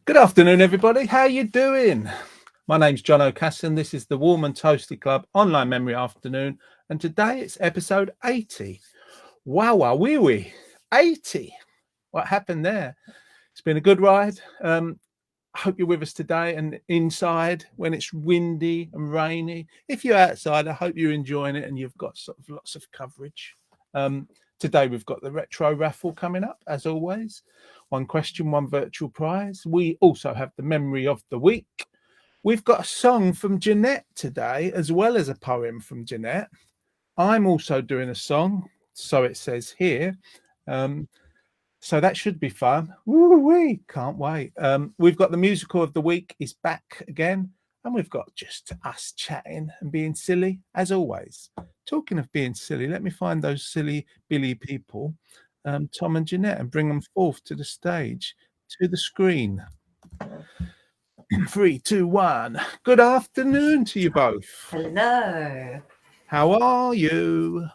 Good afternoon, everybody. How you doing? My name's John O'Casson. This is the Warm and Toasty Club online memory afternoon, and today it's episode 80. Wow, wee wee, 80. What happened there? It's been a good ride. I hope you're with us today and inside when it's windy and rainy. If you're outside, I hope you're enjoying it and you've got sort of lots of coverage. Today we've got the retro raffle coming up, as always. One question, one virtual prize. We also have the memory of the week. We've got a song from Jeanette today, as well as a poem from Jeanette. I'm also doing a song, so it says here. So that should be fun. Woo-wee, can't wait. We've got the musical of the week is back again, and we've got just us chatting and being silly, as always. Talking of being silly, let me find those silly Billy people, Tom and Jeanette, and bring them forth to the stage, to the screen. 3, 2, 1. Good afternoon to you both. Hello. How are you?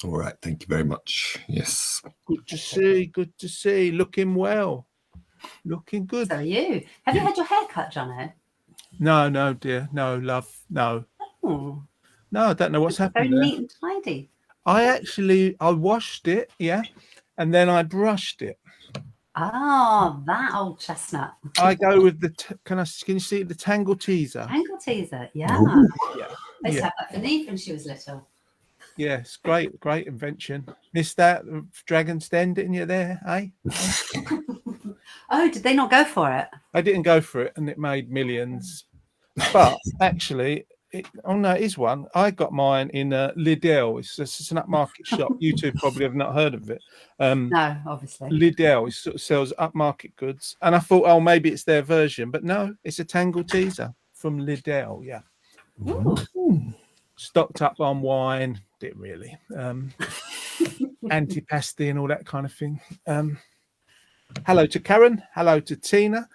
All right, thank you very much. Yes. Good to see, good to see. Looking well. Looking good. So are you. Have you had your hair cut, Jono? No, dear. No, love. No. Oh, No, I don't know what's very happened there. neat and tidy. I washed it, yeah, and then I brushed it. Ah, that old chestnut. I go with the can you see the Tangle Teaser? Angle teaser, yeah. Ooh. Yeah, I used to yeah. have that for Neve when she was little. Yes, great invention. Missed that Dragon's Den, didn't you? There, eh? Oh, did they not go for it? I didn't go for it, and it made millions. But actually, it is one. I got mine in Lidl. It's an upmarket shop. You two probably have not heard of it. No, obviously. Lidl sort of sells upmarket goods, and I thought, oh, maybe it's their version, but no, it's a Tangle Teaser from Lidl. Yeah, Ooh. stocked up on wine. Didn't really. Antipasti and all that kind of thing. Hello to Karen. Hello to Tina.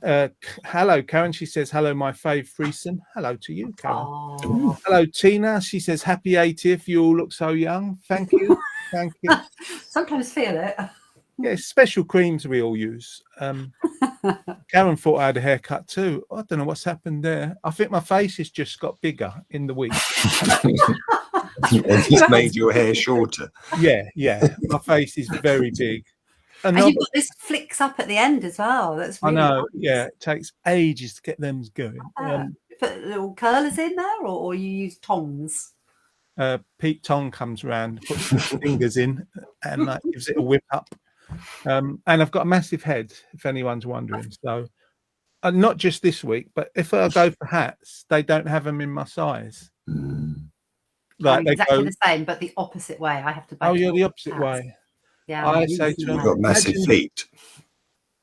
Hello, Karen. She says, hello, my fave threesome. Hello to you, Karen. Oh. Hello, Tina. She says, happy 80th. You all look so young. Thank you. Thank you. Sometimes feel it. Yeah, special creams we all use. Karen thought I had a haircut too. I don't know what's happened there. I think my face has just got bigger in the week. And just made your hair shorter. Yeah. My face is very big. And you've got this flicks up at the end as well. That's really I know. nice. Yeah, it takes ages to get them going. Put little curlers in there, or you use tongs? Pete Tong comes around, puts his fingers in, and that gives it a whip up. And I've got a massive head, if anyone's wondering. So, not just this week, but if I go for hats, they don't have them in my size. Like I'm exactly the same, but the opposite way. I have to. Oh, you're the opposite way. Yeah. I say to You've got massive feet.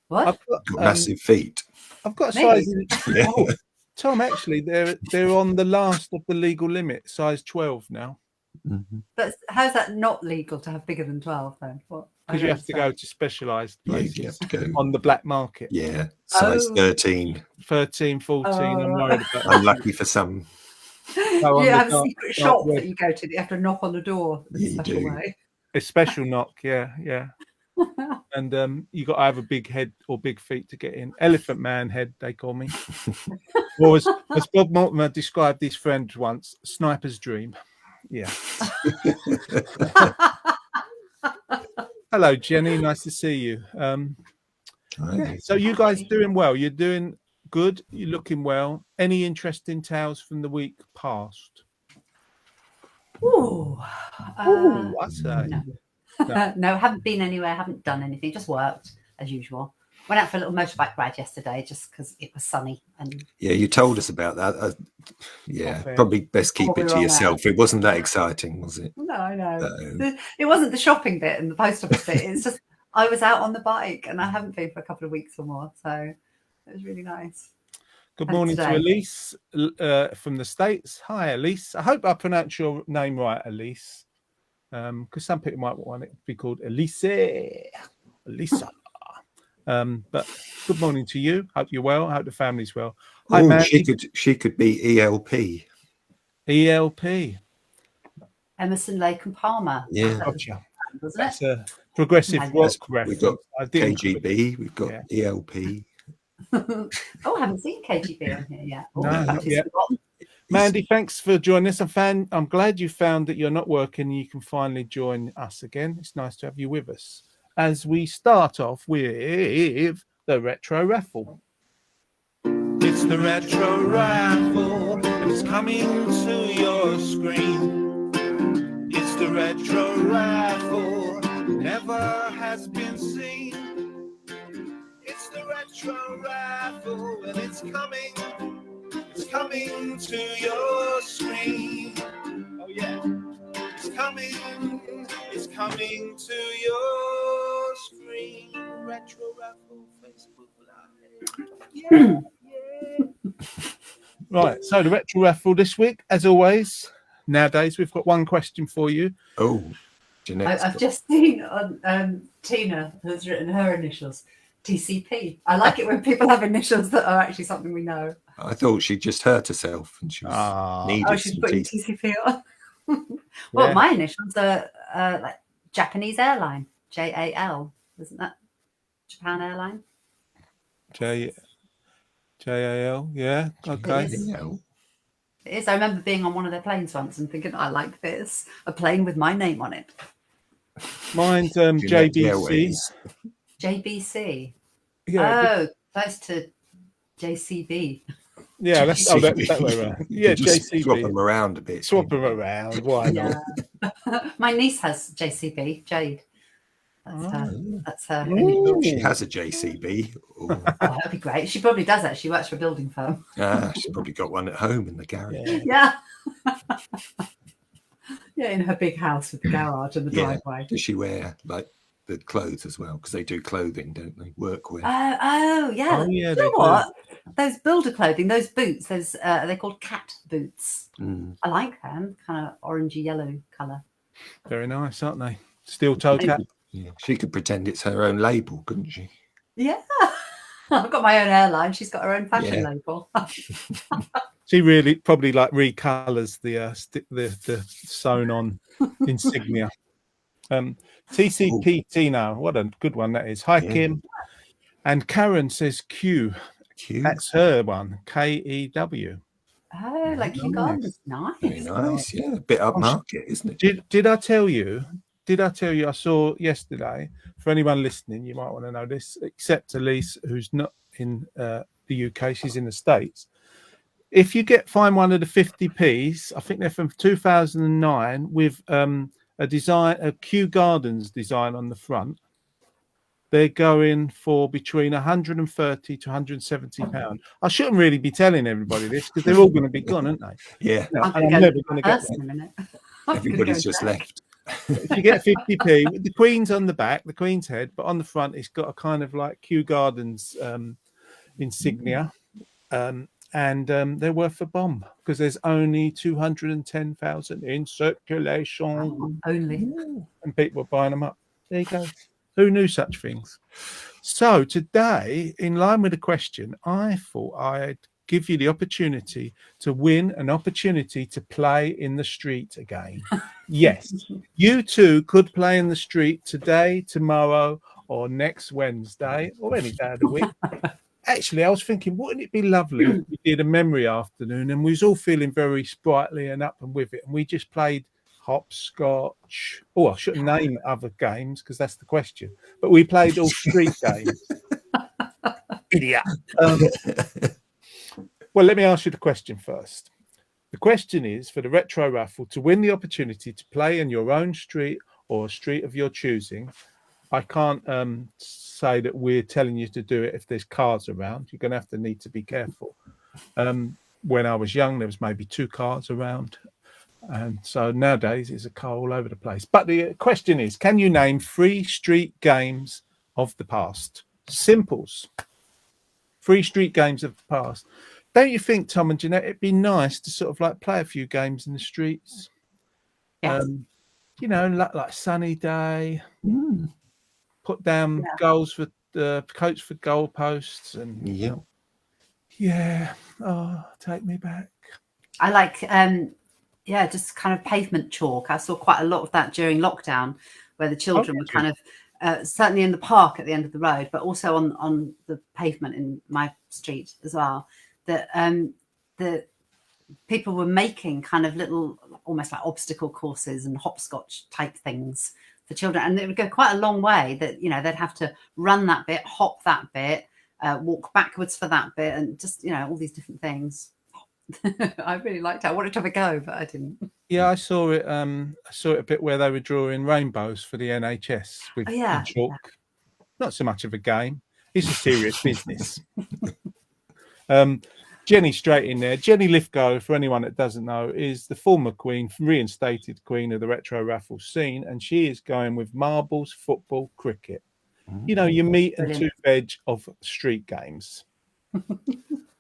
What? I've got Massive feet. I've got Me? sizes. Yeah. Oh, Tom, actually, they're on the last of the legal limit, size 12 now. But how's that not legal to have bigger than 12 then? What? Because you have to go to specialised Yeah, places you have to go. on the black market. Yeah, size 13. 13, 14, I'm worried about. Unlucky for some. Go on You the have a dark- secret dark shop web. that you go to. You have to knock on the door in a Yeah, you special do. way. A special knock, yeah. And you got to have a big head or big feet to get in. Elephant man head, they call me. Or as Bob Mortimer described his friend once, sniper's dream. Yeah. Hello, Jenny. Nice to see you. Yeah, so you guys doing well? You're doing good. You're looking well. Any interesting tales from the week past? Ooh. I say. No, haven't been anywhere, haven't done anything, just worked as usual. Went out for a little motorbike ride yesterday just because it was sunny. And Yeah, you told us about that. Yeah, fair. probably best keep Probably it to wrong yourself. It wasn't that exciting, was it? no, I know. No. It wasn't the shopping bit and the post office bit. It's just I was out on the bike and I haven't been for a couple of weeks or more. So it was really nice. Good And morning to today. Elise from the States. Hi, Elise. I hope I pronounce your name right, Elise. Because some people might want it to be called Elisa. But good morning to you. Hope you're well. Hope the family's well. Hi, Oh, Matt. she could be ELP. ELP. Emerson, Lake and Palmer. Yeah. Gotcha. Wasn't it? progressive I know. rock We've reference. got I didn't. KGB, we've got Yeah. ELP. Oh, I haven't seen KGB on here yet. Oh, No, perhaps not he's yet. forgotten. Mandy, thanks for joining us. I'm glad you found that you're not working and you can finally join us again. It's nice to have you with us as we start off with the retro raffle. It's the retro raffle and it's coming to your screen. It's the retro raffle, never has been seen. It's the retro raffle and it's coming to your screen. Oh yeah, it's coming to your screen. Retro raffle, Facebook Live. Yeah, yeah. Right, so the retro raffle this week, as always, nowadays we've got one question for you. Oh, Jeanette's I've got- just seen on Tina has written her initials, TCP. I like it when people have initials that are actually something we know. I thought she just hurt herself and she was needed Oh, she's some putting teeth. TCP on. Well, Yeah. my initials are like Japanese airline, JAL. Isn't that Japan Airline? JAL, yeah, okay. It is. Yeah. It is. I remember being on one of their planes once and thinking, I like this. A plane with my name on it. Mine's Jeanette JBC. Airways. JBC. Yeah, Oh, close to JCB. yeah, that's that way around. Yeah, You just swap JCB. them around a bit. Swap them around. Why not? Yeah. My niece has JCB, Jade. That's her. That's her. Ooh. She has a JCB. Or, Oh, that'd be great. She probably does actually. She works for a building firm. she's probably got one at home in the garage. Yeah. Yeah. Yeah, in her big house with the garage and the Yeah. driveway. Does she wear like the clothes as well? Because they do clothing, don't they? Workwear. Oh, yeah. Oh, yeah, You they know do. what? Those builder clothing, those boots, those they're called cat boots. Mm. I like them, kind of orangey yellow colour. Very nice, aren't they? Steel toe cap. Yeah. She could pretend it's her own label, couldn't she? Yeah. I've got my own airline. She's got her own fashion Yeah. label. She really probably like recolours the sewn on insignia. TCP Tino, what a good one that is. Hi Yeah. Kim. And Karen says Q. Cute. That's her one. KEW. Oh, like Kew Gardens. Nice. Very nice. Yeah. A bit upmarket, isn't it? Did I tell you? I saw yesterday, for anyone listening, you might want to know this, except Elise, who's not in the UK, she's in the States. If you find one of the 50p's, I think they're from 2009, with a Kew Gardens design on the front, they're going for between 130 to 170 pounds. I shouldn't really be telling everybody this because they're all going to be gone, aren't they? Yeah. No, I'm and I'm gonna never go going to get first one. in a minute. I'm gonna Everybody's go just back. left. If you get 50p, with the Queen's on the back, the Queen's head, but on the front, it's got a kind of like Kew Gardens insignia. And they're worth a bomb because there's only 210,000 in circulation. Oh, only. And people are buying them up. There you go. Who knew such things? So today, in line with the question, I thought I'd give you the opportunity to win an opportunity to play in the street again. Yes, you too could play in the street today, tomorrow, or next Wednesday, or any day of the week. Actually, I was thinking, wouldn't it be lovely if we did a memory afternoon and we was all feeling very sprightly and up and with it, and we just played hopscotch. Oh, I shouldn't name other games because that's the question. But we played all street games. Idiot. Well, let me ask you the question first. The question is for the retro raffle to win the opportunity to play in your own street or a street of your choosing. I can't say that we're telling you to do it if there's cars around. You're going to need to be careful. When I was young, there was maybe 2 cars around. And so nowadays, there's a car all over the place. But the question is, can you name 3 street games of the past? Simples. 3 street games of the past. Don't you think, Tom and Jeanette, it'd be nice to sort of like play a few games in the streets? Yes. You know, like Sunny Day. Put down goals for coats for goalposts and take me back. I like just kind of pavement chalk. I saw quite a lot of that during lockdown where the children were kind of certainly in the park at the end of the road, but also on the pavement in my street as well, that the people were making kind of little, almost like obstacle courses and hopscotch type things for children. And it would go quite a long way that, they'd have to run that bit, hop that bit, walk backwards for that bit, and just, all these different things. I really liked it. I wanted to have a go, but I didn't. Yeah, I saw it. I saw it a bit where they were drawing rainbows for the NHS with chalk. Not so much of a game. It's a serious business. Jenny straight in there. Jenny Lithgow, for anyone that doesn't know, is the former queen, reinstated queen of the retro raffle scene, and she is going with marbles, football, cricket. Your meat and two veg of street games.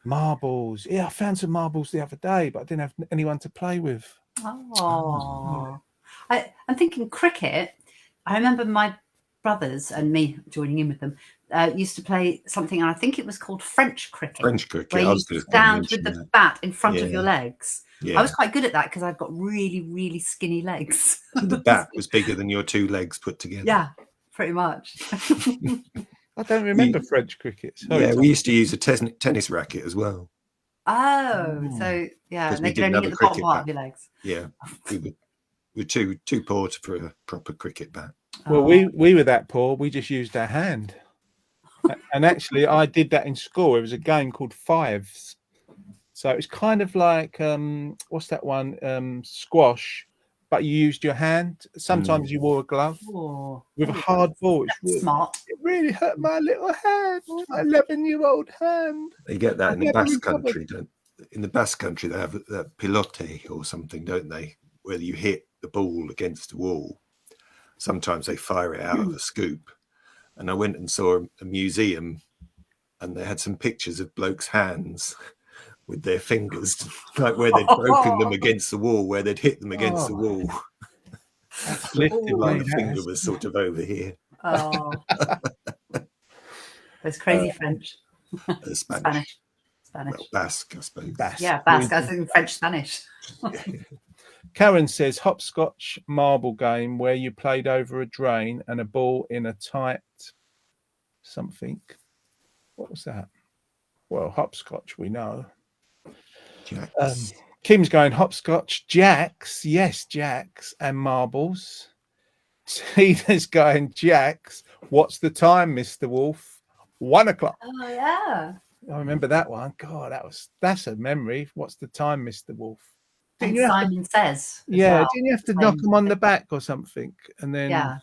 Marbles. Yeah, I found some marbles the other day, but I didn't have anyone to play with. Oh, I'm thinking cricket. I remember my brothers and me joining in with them used to play something, and I think it was called French cricket. French cricket. Where you stand with the bat in front of your legs. Yeah. I was quite good at that because I've got really, really skinny legs. The bat was bigger than your two legs put together. Yeah, pretty much. I don't remember French cricket. Sorry, we used to use a tennis racket as well. Oh, so yeah, they could only get the bottom part of your legs. Yeah, we were too poor for a proper cricket bat. Well, we were that poor. We just used our hand. And actually, I did that in school. It was a game called Fives. So it's kind of like what's that one? Squash, but you used your hand. Sometimes you wore a glove with a hard ball. Really, smart. It really hurt my little hand, my 11-year-old hand. They get that in the Basque country, in the Basque country, they have that pilote or something, don't they? Where you hit the ball against the wall. Sometimes they fire it out of a scoop. And I went and saw a museum, and they had some pictures of blokes' hands with their fingers, like where they'd broken them against the wall, where they'd hit them against the wall. Like the finger was sort of over here. Oh, those crazy French. Spanish. Well, Basque, I suppose. Basque. Yeah, Basque. I think French, Spanish. Karen says hopscotch marble game where you played over a drain and a ball in a tight something. What was that? Well, hopscotch, we know. Kim's going hopscotch, jacks. Yes, jacks and marbles. Tina's going jacks. What's the time, Mr. Wolf? 1 o'clock. Oh, yeah. I remember that one. God, that's a memory. What's the time, Mr. Wolf? And Simon Says. Yeah, didn't you have to knock them on the back or something and then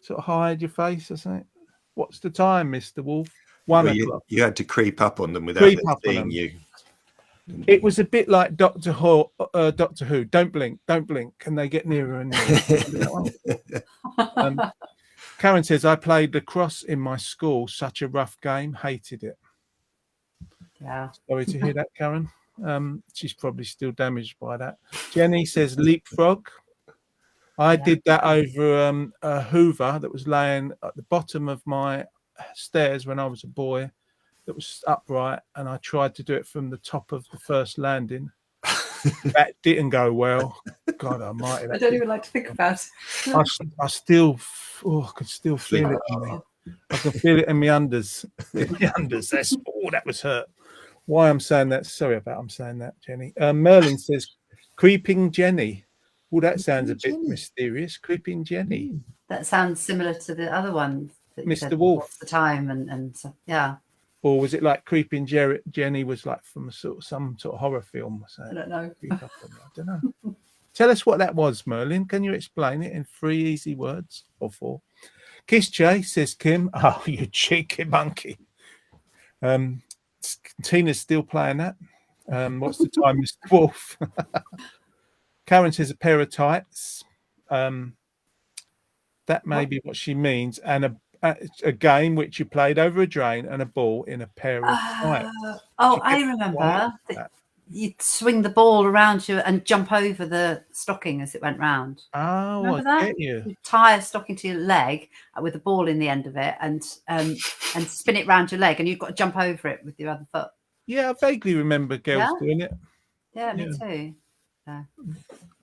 sort of hide your face or something? What's the time, Mr. Wolf? 1 o'clock. You had to creep up on them without them seeing you. It was a bit like Doctor Who. Don't blink, and they get nearer and nearer. Karen says, I played lacrosse in my school. Such a rough game. Hated it. Yeah. Sorry to hear that, Karen. She's probably still damaged by that. Jenny says leapfrog. I did that over a Hoover that was laying at the bottom of my stairs when I was a boy, that was upright, and I tried to do it from the top of the first landing. That didn't go well. God almighty. I don't even like to think about it. I still could still feel it in me. I can feel it in my unders. That was hurt. Why I'm saying that? Sorry about I'm saying that, Jenny. Merlin says, "Creeping Jenny." Well, that sounds a bit mysterious. Creeping Jenny. That sounds similar to the other one. Mr. Wolf. What's the time and yeah. Or was it like Creeping Jenny was like from some sort of horror film? I don't know. I don't know. Tell us what that was, Merlin. Can you explain it in 3 easy words or 4? Kiss Jay, says Kim. Oh, you cheeky monkey. Tina's still playing that. What's the time, Mr. Wolf? Karen says a pair of tights. That may be what she means. And a game which you played over a drain and a ball in a pair of tights. I remember. You'd swing the ball around you and jump over the stocking as it went round. Oh, remember I that? get you. You'd tie a stocking to your leg with a ball in the end of it and spin it round your leg, and you've got to jump over it with your other foot. Yeah, I vaguely remember girls doing it. Yeah, me too. Yeah.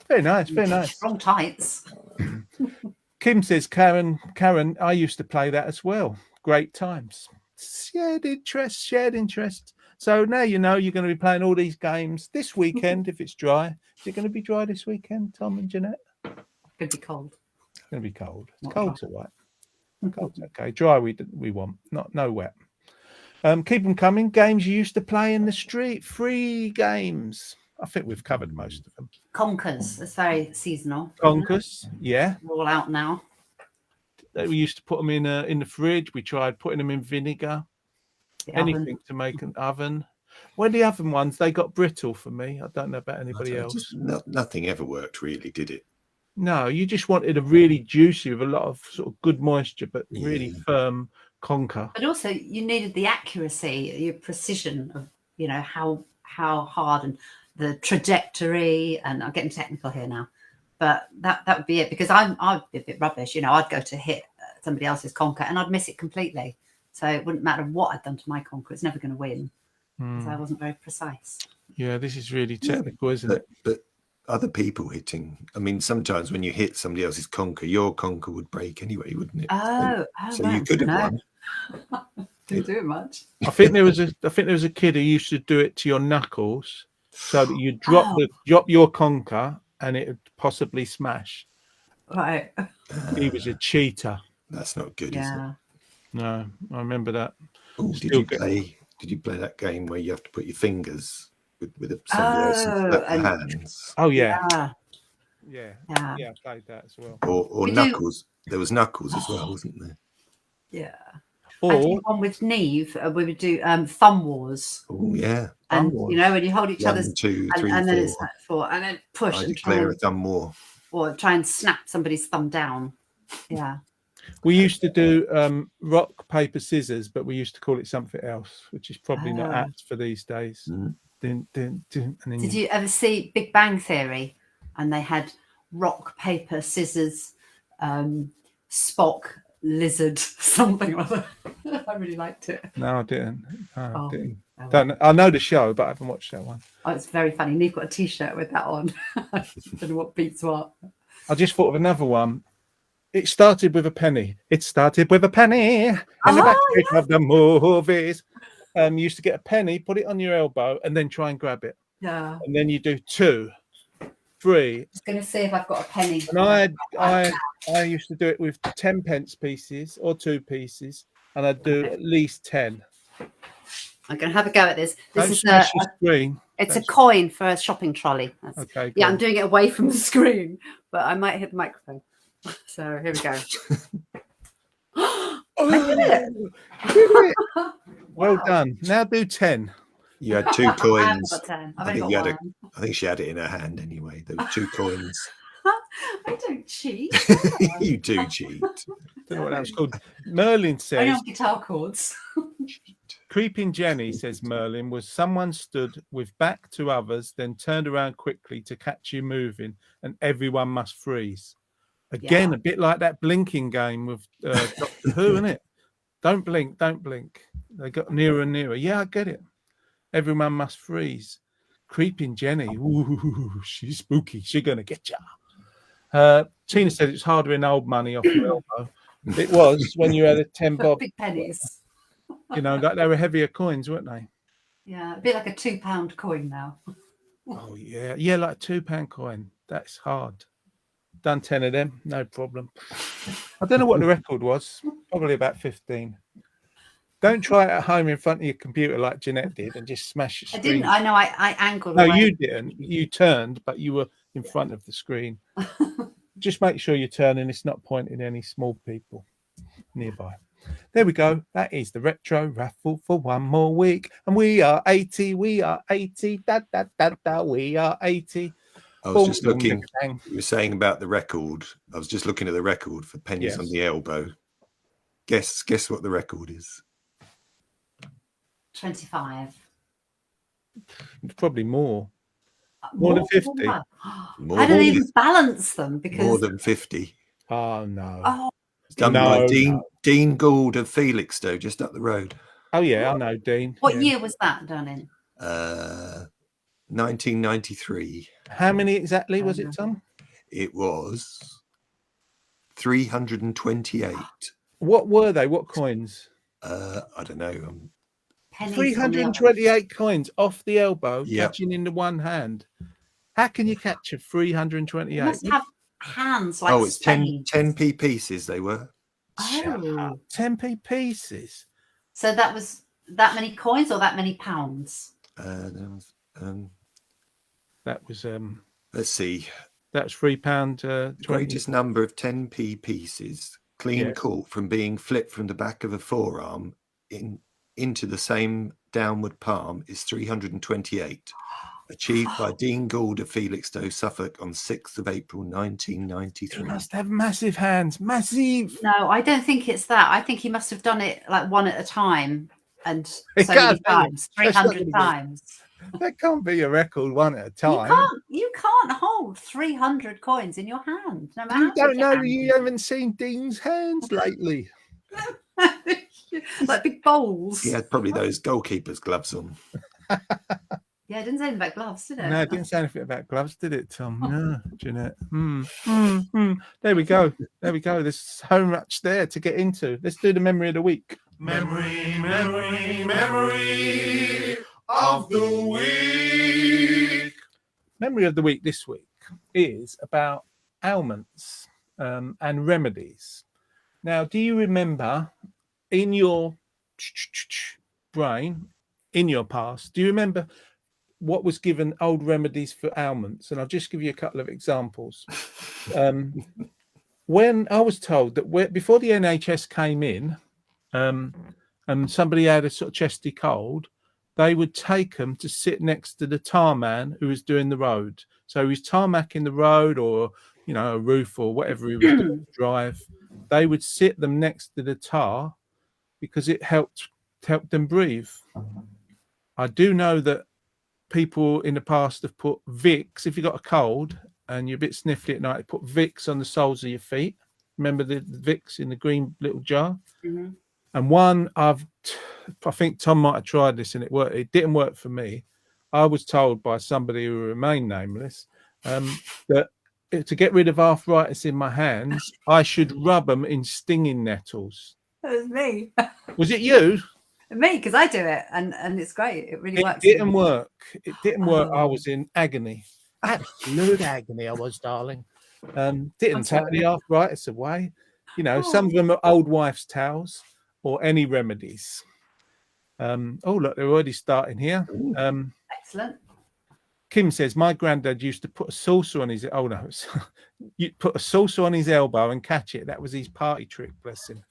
Very nice, very nice. Strong tights. Kim says, Karen, I used to play that as well. Great times. Shared interest. So now you know you're going to be playing all these games this weekend if it's dry. Is it going to be dry this weekend, Tom and Jeanette? Could be cold. It's going to be cold. It's Not cold's dry. all right. Cold's okay. Dry we want. No wet. Keep them coming. Games you used to play in the street. Free games. I think we've covered most of them. Conkers. It's very seasonal. Conkers. Yeah. They're all out now. We used to put them in the fridge. We tried putting them in vinegar. The Anything oven. to make an oven. Well, the oven ones, they got brittle for me. I don't know about anybody else. Nothing ever worked really, did it? No, you just wanted a really juicy with a lot of sort of good moisture, but really firm conker. But also, you needed the accuracy, your precision of, you know, how hard and the trajectory. And I'm getting technical here now, but that would be it, because I'd be a bit rubbish. You know, I'd go to hit somebody else's conker and I'd miss it completely. So it wouldn't matter what I'd done to my conker; it's never going to win because I wasn't very precise. Yeah, this is really technical, isn't it? But other people hitting. I mean, sometimes when you hit somebody else's conker, your conker would break anyway, wouldn't it? So Right. you could have won. Didn't do it much. I think there was a kid who used to do it to your knuckles, so that you drop your conker and it would possibly smash. Right. He was a cheater. That's not good, is it? No, I remember that. Oh, did you play that game where you have to put your fingers with somebody else's hands? Oh yeah. Yeah. I played that as well. Or Knuckles. There was Knuckles as well, wasn't there? Yeah. Or I did one with Neve. We would do thumb wars. Oh yeah. And you know, when you hold each 1, other's 2, 3, and then 4. it's like 4, and then push I and try declare a thumb war. or try and snap somebody's thumb down. Yeah. we used to do rock, paper, scissors, but we used to call it something else, which is probably not apt for these days. And then Did you ever see Big Bang Theory? And they had rock, paper, scissors, Spock, lizard, something or other. I really liked it. No, I didn't. No, I didn't. Oh. I know the show, but I haven't watched that one. Oh, it's very funny. Neve got a T-shirt with that on. I don't know what beats what. I just thought of another one. It started with a penny. It started with a penny in the back street of the movies. You used to get a penny, put it on your elbow, and then try and grab it. Yeah. And then you do 2, 3. I was going to see if I've got a penny. And I used to do it with 10 pence pieces or 2 pieces, and I'd do at least 10. I'm going to have a go at this. Don't This is smash your screen. it's a coin for a shopping trolley. Okay. Yeah, cool. I'm doing it away from the screen, but I might hit the microphone. So here we go. Did it. Well done. Now do 10. You had 2 I haven't coins. got 10. I've I only think, got you one. I think she had it in her hand anyway. There were 2 coins. I don't cheat. You do cheat. Don't know what that was called. Merlin Only says, on guitar chords. Creeping Jenny, says Merlin, was someone stood with back to others, then turned around quickly to catch you moving, and everyone must freeze. Again, a bit like that blinking game with Doctor Who, isn't it? Don't blink, don't blink. They got nearer and nearer. Yeah, I get it. Everyone must freeze. Creeping Jenny. Ooh, she's spooky. She's going to get you. Tina said it's harder in old money off your elbow. It was when you had a 10 bob. Big pennies. You know, they were heavier coins, weren't they? Yeah, a bit like a £2 coin now. Oh, yeah. Yeah, like a £2 coin. That's hard. Done 10 of them, no problem. I don't know what the record was. Probably about 15. Don't try it at home in front of your computer like Jeanette did and just smash your I screen. didn't. I know. I angled. No, away. you didn't. You turned, but you were in front of the screen. Just make sure you're turning. It's not pointing at any small people nearby. There we go. That is the retro raffle for one more week. And we are 80. We are 80. Da, da, da, da. We are 80. I was just looking. Bang. You were saying about the record. I was just looking at the record for pennies on the elbow. Guess what the record is. 25. Probably more. More than 50. How do they even balance them? Because More than 50. Oh, no. oh, It's done No, by Dean Gould of Felixstowe, just up the road. Oh, yeah, I know, Dean. what Yeah. year was that done in? 1993. How many exactly was it, Tom? It was 328. What were they? What coins? I don't know. Pennies on the other. 328 coins off the elbow, Yep. catching in the one hand. How can you catch a You 328? must have hands like It's 10, spades. 10p pieces they were. Oh, 10p pieces. so that was that many coins or that many pounds? There was, That was let's see. that's £3. The 20. greatest number of 10p pieces clean Yeah. caught from being flipped from the back of a forearm into the same downward palm is 328, achieved by Dean Gould of Felixstowe, Suffolk, on 6th of April He 1993. must have massive hands. Massive. No, I don't think it's that. I think he must have done it like one at a time and It so many can't be. times, That's not 300 gonna be. times. That can't be a record one at a You time. can't hold 300 coins in your hand. No matter You how don't big your know. hand You haven't seen Dean's hands lately. is. Like big bowls. He had probably those goalkeeper's gloves on. Yeah, it didn't say anything about gloves, did it? No, it didn't say anything about gloves, did it, Tom? No, Jeanette. There we go. There we go. There's so much there to get into. Let's do the memory of the week. Memory of the week. Memory of the week this week is about ailments and remedies. Now, do you remember in your brain, in your past, do you remember what was given old remedies for ailments? And I'll just give you a couple of examples. When I was told that before the NHS came in, and somebody had a sort of chesty cold, they would take them to sit next to the tar man who was doing the road. So he was tarmacking the road, or a roof or whatever he was doing to drive. They would sit them next to the tar because it helped them breathe. I do know that people in the past have put Vicks. If you've got a cold and you're a bit sniffly at night, put Vicks on the soles of your feet. Remember the Vicks in the green little jar? Mm-hmm. And one I think Tom might have tried this and it worked. It didn't work for me. I was told by somebody who remained nameless that to get rid of arthritis in my hands, I should rub them in stinging nettles. That was me. Was it you? Me, because I do it and it's great. It really It works. didn't work. It didn't work. I Oh. was in agony. Absolute agony I was, darling. Didn't take sorry. the arthritis away. Some of them are old wives' towels or any remedies. Look, they're already starting here. Excellent. Kim says, my granddad used to put a saucer on his... Oh, no. You put a saucer on his elbow and catch it. That was his party trick, bless him.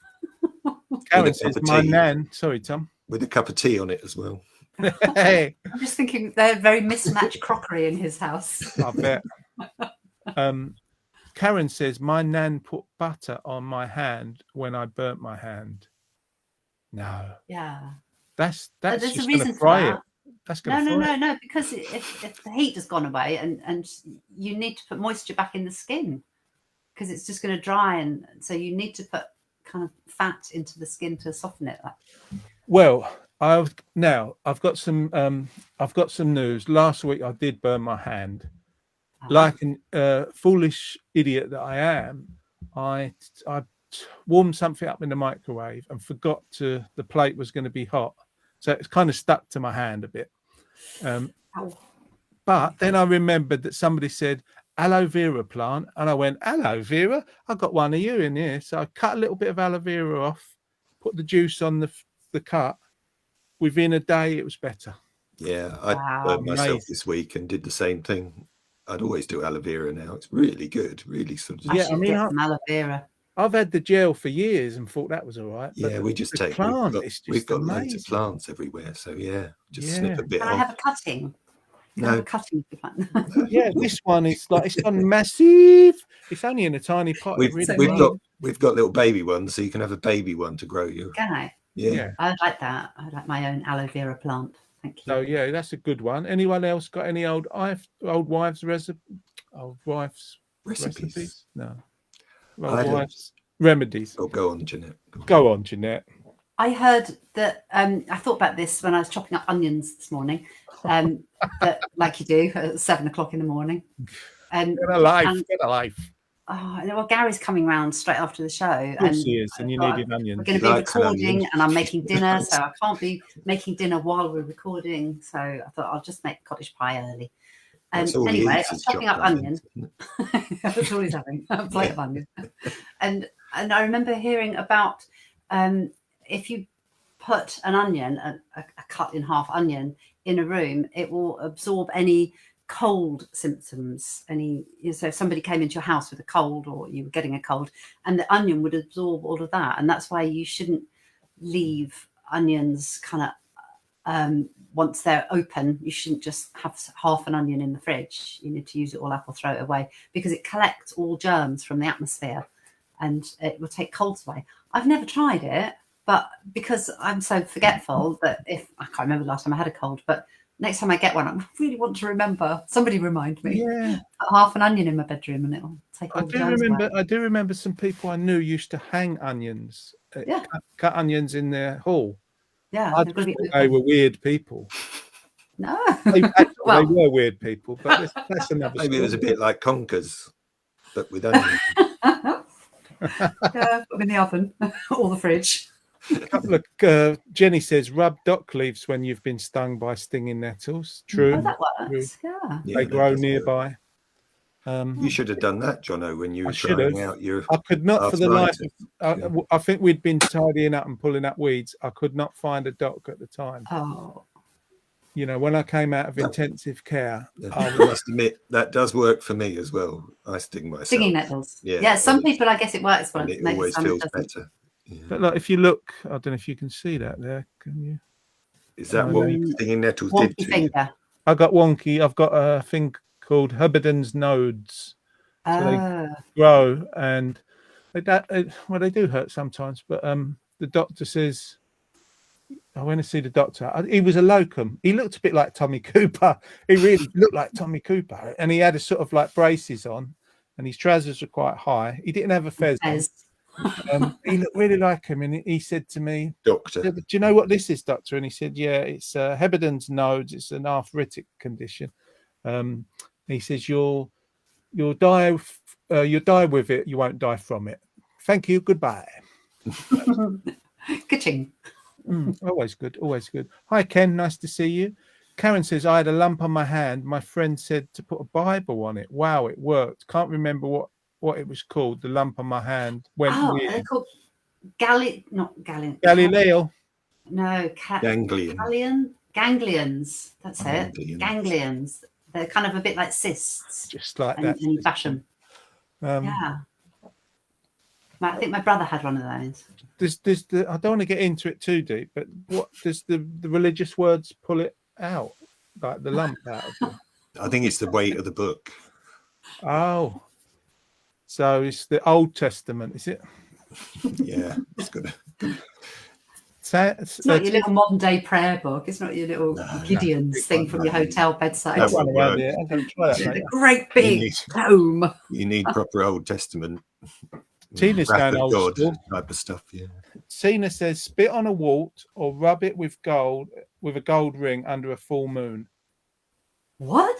Karen With a cup says, of my tea. Nan... Sorry, Tom. With a cup of tea on it as well. Hey, I'm just thinking they're very mismatched crockery in his house. I bet. Karen says, my Nan put butter on my hand when I burnt my hand. No. Yeah. That's There's just a going reason to for fry that. it. That's going to fry it. No, because if the heat has gone away and you need to put moisture back in the skin because it's just going to dry, and so you need to put kind of fat into the skin to soften it. Well, I've got some news. Last week I did burn my hand. Like a foolish idiot that I am, I warmed something up in the microwave and forgot the plate was going to be hot, so it's kind of stuck to my hand a bit. But then I remembered that somebody said aloe vera plant, and I went, aloe vera? I got one of you in here, so I cut a little bit of aloe vera off, put the juice on the cut. Within a day, it was better. Yeah, I Wow. burnt myself Amazing. this week and did the same thing. I'd always do aloe vera now. It's really good, really sort of. I Yeah, should I mean, get some aloe vera. I've had the gel for years and thought that was all right. But Yeah, we just the take. plant. We've got loads amazing. of plants everywhere, so yeah, just Yeah. snip a bit Can I off. have a cutting? Can I have No, a cutting of the plant? Yeah, this one is like it's gone massive. It's only in a tiny pot. we've It really we've is. got we've got little baby ones, so you can have a baby one to grow you. Can I? Yeah. Yeah. I'd like that. I'd like my own aloe vera plant. Thank you. So yeah, that's a good one. Anyone else got any old wives recipes? No. I Old don't. wives remedies. Oh, go on, Jeanette. Go on, Jeanette. I heard that I thought about this when I was chopping up onions this morning. That, like you do at 7 o'clock in the morning. Get a life. And- Get a life. well, Gary's coming round straight after the show. Of course And he is, and you I thought needed onions. we're going He to be likes an recording, onion. and I'm making dinner, so I can't be making dinner while we're recording. So I thought I'll just make cottage pie early. That's all he Anyway, eats I'm is chopping up chopped onions. That's all he's having, a plate of onions. And I remember hearing about if you put an onion, a cut in half onion, in a room, it will absorb any cold symptoms. So if somebody came into your house with a cold, or you were getting a cold, and the onion would absorb all of that. And that's why you shouldn't leave onions kind of once they're open. You shouldn't just have half an onion in the fridge. You need to use it all up or throw it away, because it collects all germs from the atmosphere and it will take colds away. I've never tried it, but because I'm so forgetful that if I can't remember the last time I had a cold, but next time I get one, I really want to remember. Somebody remind me. Yeah, Put half an onion in my bedroom and it'll take all the germs away. I do remember some people I knew used to hang onions, Yeah. cut onions in their hall. Yeah, I they've got to be thought they open. were weird people. No. They Well. were weird people, but that's another Maybe it was a story. bit like conkers, but with onions. Yeah, put them in the oven or the fridge. Look, Jenny says rub dock leaves when you've been stung by stinging nettles. True. Oh, that works. Yeah. Yeah, They that grow does work. nearby. You should have done that, Jono, when you I were should trying have. out your I could not for the life arthritis. of I think we'd been tidying up and pulling up weeds. I could not find a dock at the time. Oh. You know, when I came out of intensive care, I must admit that does work for me as well. I sting myself. Stinging nettles. Yeah, Yeah, some well, people, I guess it works for. and it Maybe always some feels it doesn't. better. Yeah. but look, if you look, I don't know if you can see that there. Can you? Is that I what mean, stinging nettles did Wonky to you? finger. I got wonky. I've got a thing called Hubbard's nodes. Oh. Grow, and they do hurt sometimes, but the doctor says I went to see the doctor. He was a locum. He looked a bit like Tommy Cooper. He really looked like Tommy Cooper, and he had a sort of like braces on, and his trousers were quite high. He didn't have a fez on. He looked really like him, and he said to me, Doctor. "Do you know what this is, doctor?" And he said, "Yeah, it's Heberden's nodes. It's an arthritic condition." He says, "You'll die with it. You won't die from it. Thank you. Goodbye." Ka-ching. Always good. Always good. Hi, Ken. Nice to see you. Karen says, I had a lump on my hand. My friend said to put a Bible on it. Wow, it worked. Can't remember what it was called. The lump on my hand went They're weird. called not Gallion. Galileo. No, Ganglion. ganglions. That's it. Ganglions. Ganglions. They're kind of a bit like cysts. Just like And that. you bash them. Yeah. I think my brother had one of those. I don't want to get into it too deep, but what does the religious words pull it out? Like the lump out of it? I think it's the weight of the book. Oh. So it's the Old Testament, is it? Yeah. It's good. It's not your little modern day prayer book. It's not your little Gideon's thing from your hotel bedside. That won't work. I'm going to try that The later. great big tome. You need proper Old Testament. Tina's Wrath going of old God school. type of stuff. Yeah. Tina says, spit on a wart or rub it with a gold ring under a full moon. What?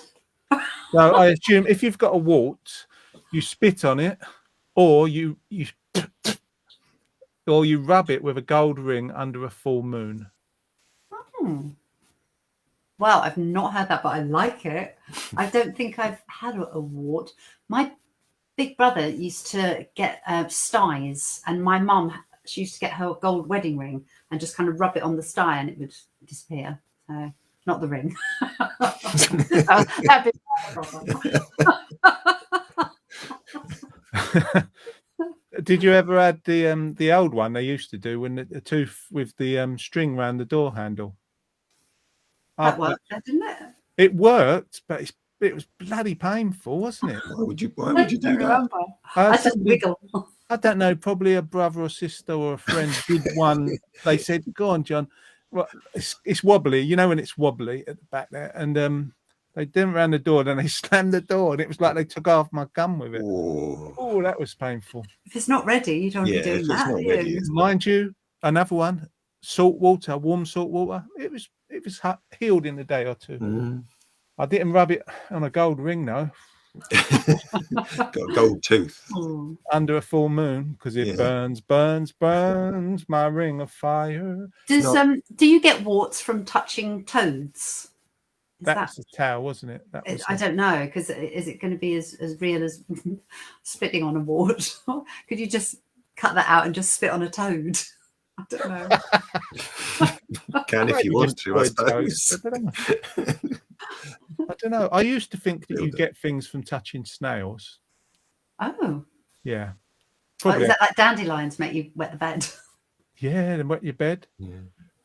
So I assume if you've got a wart, you spit on it, or you rub it with a gold ring under a full moon. Well, I've not had that, but I like it. I don't think I've had a wart. My big brother used to get styes, and my mum, she used to get her gold wedding ring and just kind of rub it on the stye and it would disappear. So, not the ring. That'd be Did you ever add the old one they used to do when the tooth with the string around the door handle? that worked, didn't it? It worked, but it was bloody painful, wasn't it? Why would you do I that? don't remember. I just wiggle. I don't know, probably a brother or sister or a friend did one. They said, "Go on, John." Well, it's wobbly, you know, when it's wobbly at the back there, and they didn't round the door. Then they slammed the door, and it was like they took half my gum with it. Oh, that was painful. If it's not ready, you don't want to be doing if that. it's not do ready, you? it's Mind you, another one, salt water, warm salt water. It was healed in a day or two. Mm. I didn't rub it on a gold ring though. Got a gold tooth. Oh. under a full moon because it Yeah. burns, burns, burns my ring of fire. Does not- do you get warts from touching toads? Is That that was the towel, wasn't it? That was I don't know, because is it going to be as real as spitting on a wart? Could you just cut that out and just spit on a toad? I don't know. Can if you want to, I Toads, suppose. I don't know. I don't know. I used to think that you Build it. get things from touching snails. Oh, Yeah. oh, Probably. is that like dandelions make you wet the bed? Yeah, then wet your bed. Yeah.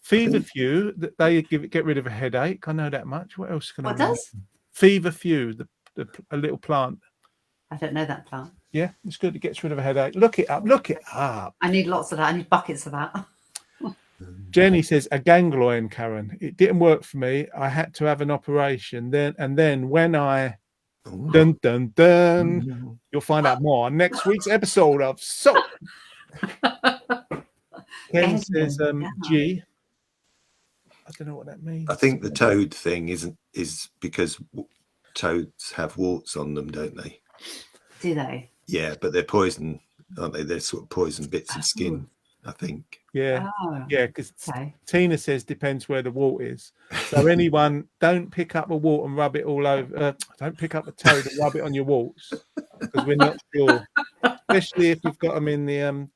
Feverfew, that they get rid of a headache. I know that much. What else can I What remember? does? Feverfew, a little plant. I don't know that plant. Yeah, it's good. It gets rid of a headache. Look it up. Look it up. I need lots of that. I need buckets of that. Jenny says a ganglion, Karen. It didn't work for me. I had to have an operation. Then when I Ooh. dun dun dun, Mm. you'll find out more on next week's episode of So. Ken says Ganglion, yeah. G. I don't know what that means. I think the toad thing is because toads have warts on them, don't they? Do they? Yeah, but they're poison, aren't they? They're sort of poison bits of skin, I think. Yeah, Oh, yeah, because okay. Tina says depends where the wart is. So anyone, don't pick up a wart and rub it all over. Don't pick up a toad and rub it on your warts because we're not sure, especially if you've got them in the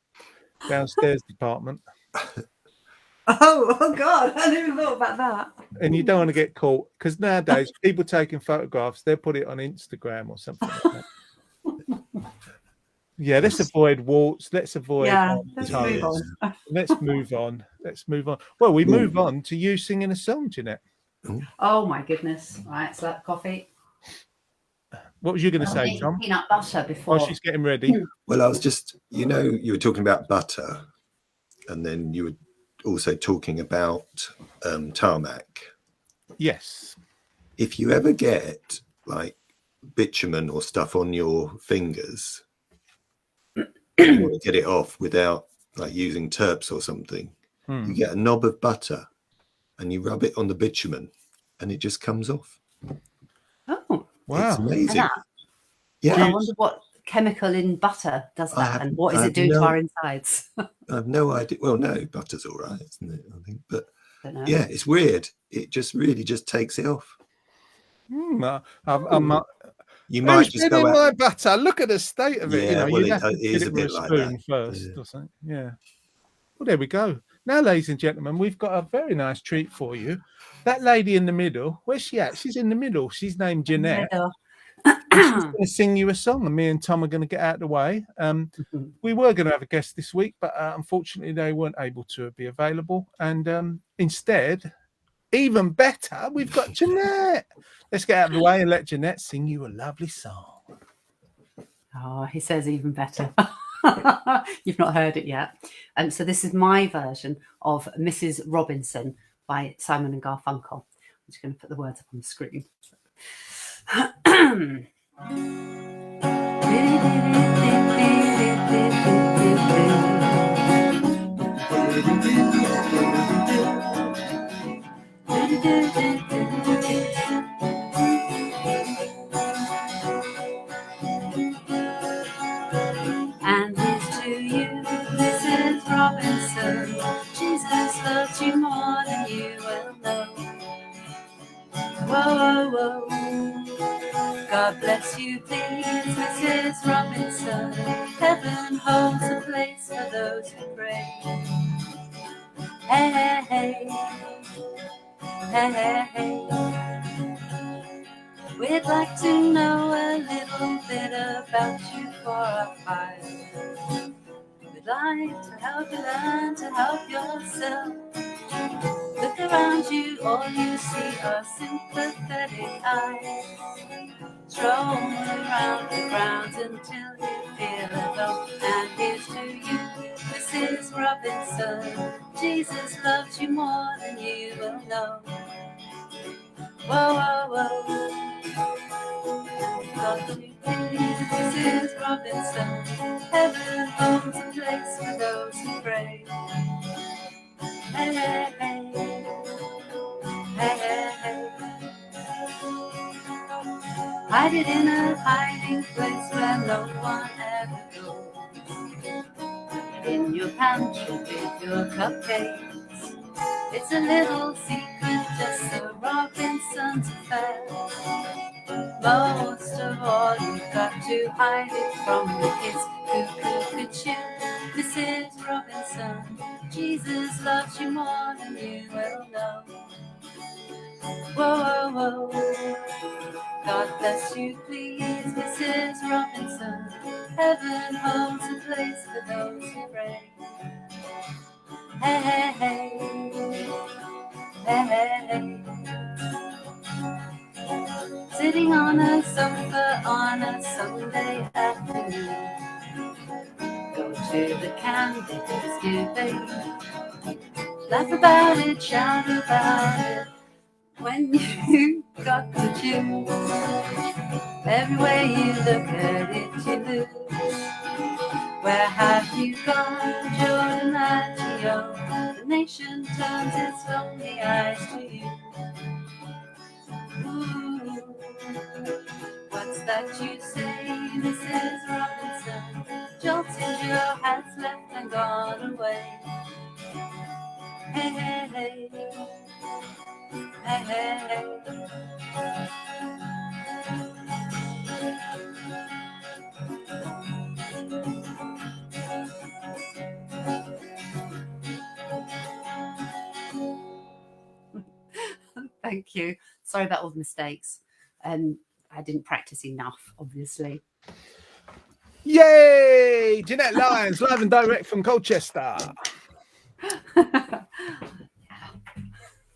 downstairs department, Oh God! I never even thought about that. and you don't want to get caught because nowadays people taking photographs, they'll put it on Instagram or something like that. Yeah, let's avoid warts. Let's avoid Yeah, let's toads. move on. Let's move on. Let's move on. Well, we move on to you singing a song, Jeanette. Oh my goodness! Right, so that coffee. What was you going to say, Eating Tom? peanut butter before. While she's getting ready. Well, I was just, you were talking about butter, and then you were also talking about tarmac. Yes. If you ever get like bitumen or stuff on your fingers, you want to get it off without like using terps or something, Hmm. you get a knob of butter and you rub it on the bitumen and it just comes off. Oh, It's Wow. amazing. that. Yeah, I wonder what chemical in butter does I that, have- and what is I it have doing no- to our insides? I have no idea. Well, no, butter's all right, isn't it? I think, but Don't know. yeah, it's weird. It just really just takes it off. I'm You might who's just been go in out. my butter? Look at the state of it. Yeah, You know, well, you it- have to it get is it a with bit a like spoon that. first Yeah. or something. Yeah. Well, there we go. Now, ladies and gentlemen, we've got a very nice treat for you. That lady in the middle, where's she at? She's in the middle. She's named Jeanette. She's going to sing you a song, and me and Tom are going to get out of the way. We were going to have a guest this week, but unfortunately, they weren't able to be available. And instead, even better, we've got Jeanette. Let's get out of the way and let Jeanette sing you a lovely song. Oh, he says even better. You've not heard it yet. So this is my version of Mrs. Robinson by Simon and Garfunkel. I'm just going to put the words up on the screen. And here's to you, Mrs. Robinson. Jesus loves you more than you will know. Whoa, whoa, whoa. God bless you, please, Mrs. Robinson. Heaven holds a place for those who pray. Hey, hey, hey. Hey, hey, hey. We'd like to know a little bit about you for our file. We'd like to help you learn to help yourself. Look around you, all you see are sympathetic eyes. Stroll around the grounds until you feel at home. And here's to you, Mrs. Robinson. Jesus loves you more than you will know. Whoa, whoa, whoa. God, you please, Mrs. Robinson. Heaven holds a place for those who pray. Hey, hey, hey. Hey, hey, hey. I Hide it in a hiding place where no one ever goes. In your pantry with your cupcakes. It's a little secret, just a Robinson's affair. Most of all, you've got to hide it from the kids. Cuckoo-cuckoo-choo, Mrs. Robinson. Jesus loves you more than you will know. Whoa, whoa, whoa. God bless you, please, Mrs. Robinson. Heaven holds a place for those who pray. Hey, hey, hey. Hey, hey, hey. Sitting on a sofa on a Sunday afternoon. Go to the candy Thanksgiving. Laugh about it, shout about it. When you got the juice, everywhere you look at it, you lose. Where have you gone, Jordan Maggio? The nation turns its lonely eyes to you. Ooh, what's that you say, Mrs. Robinson? Jolted Joe has left and gone away. Hey, hey, hey. Hey, hey, hey. Thank you. Sorry about all the mistakes. I didn't practice enough, obviously. Yay! Jeanette Lyons, live and direct from Colchester.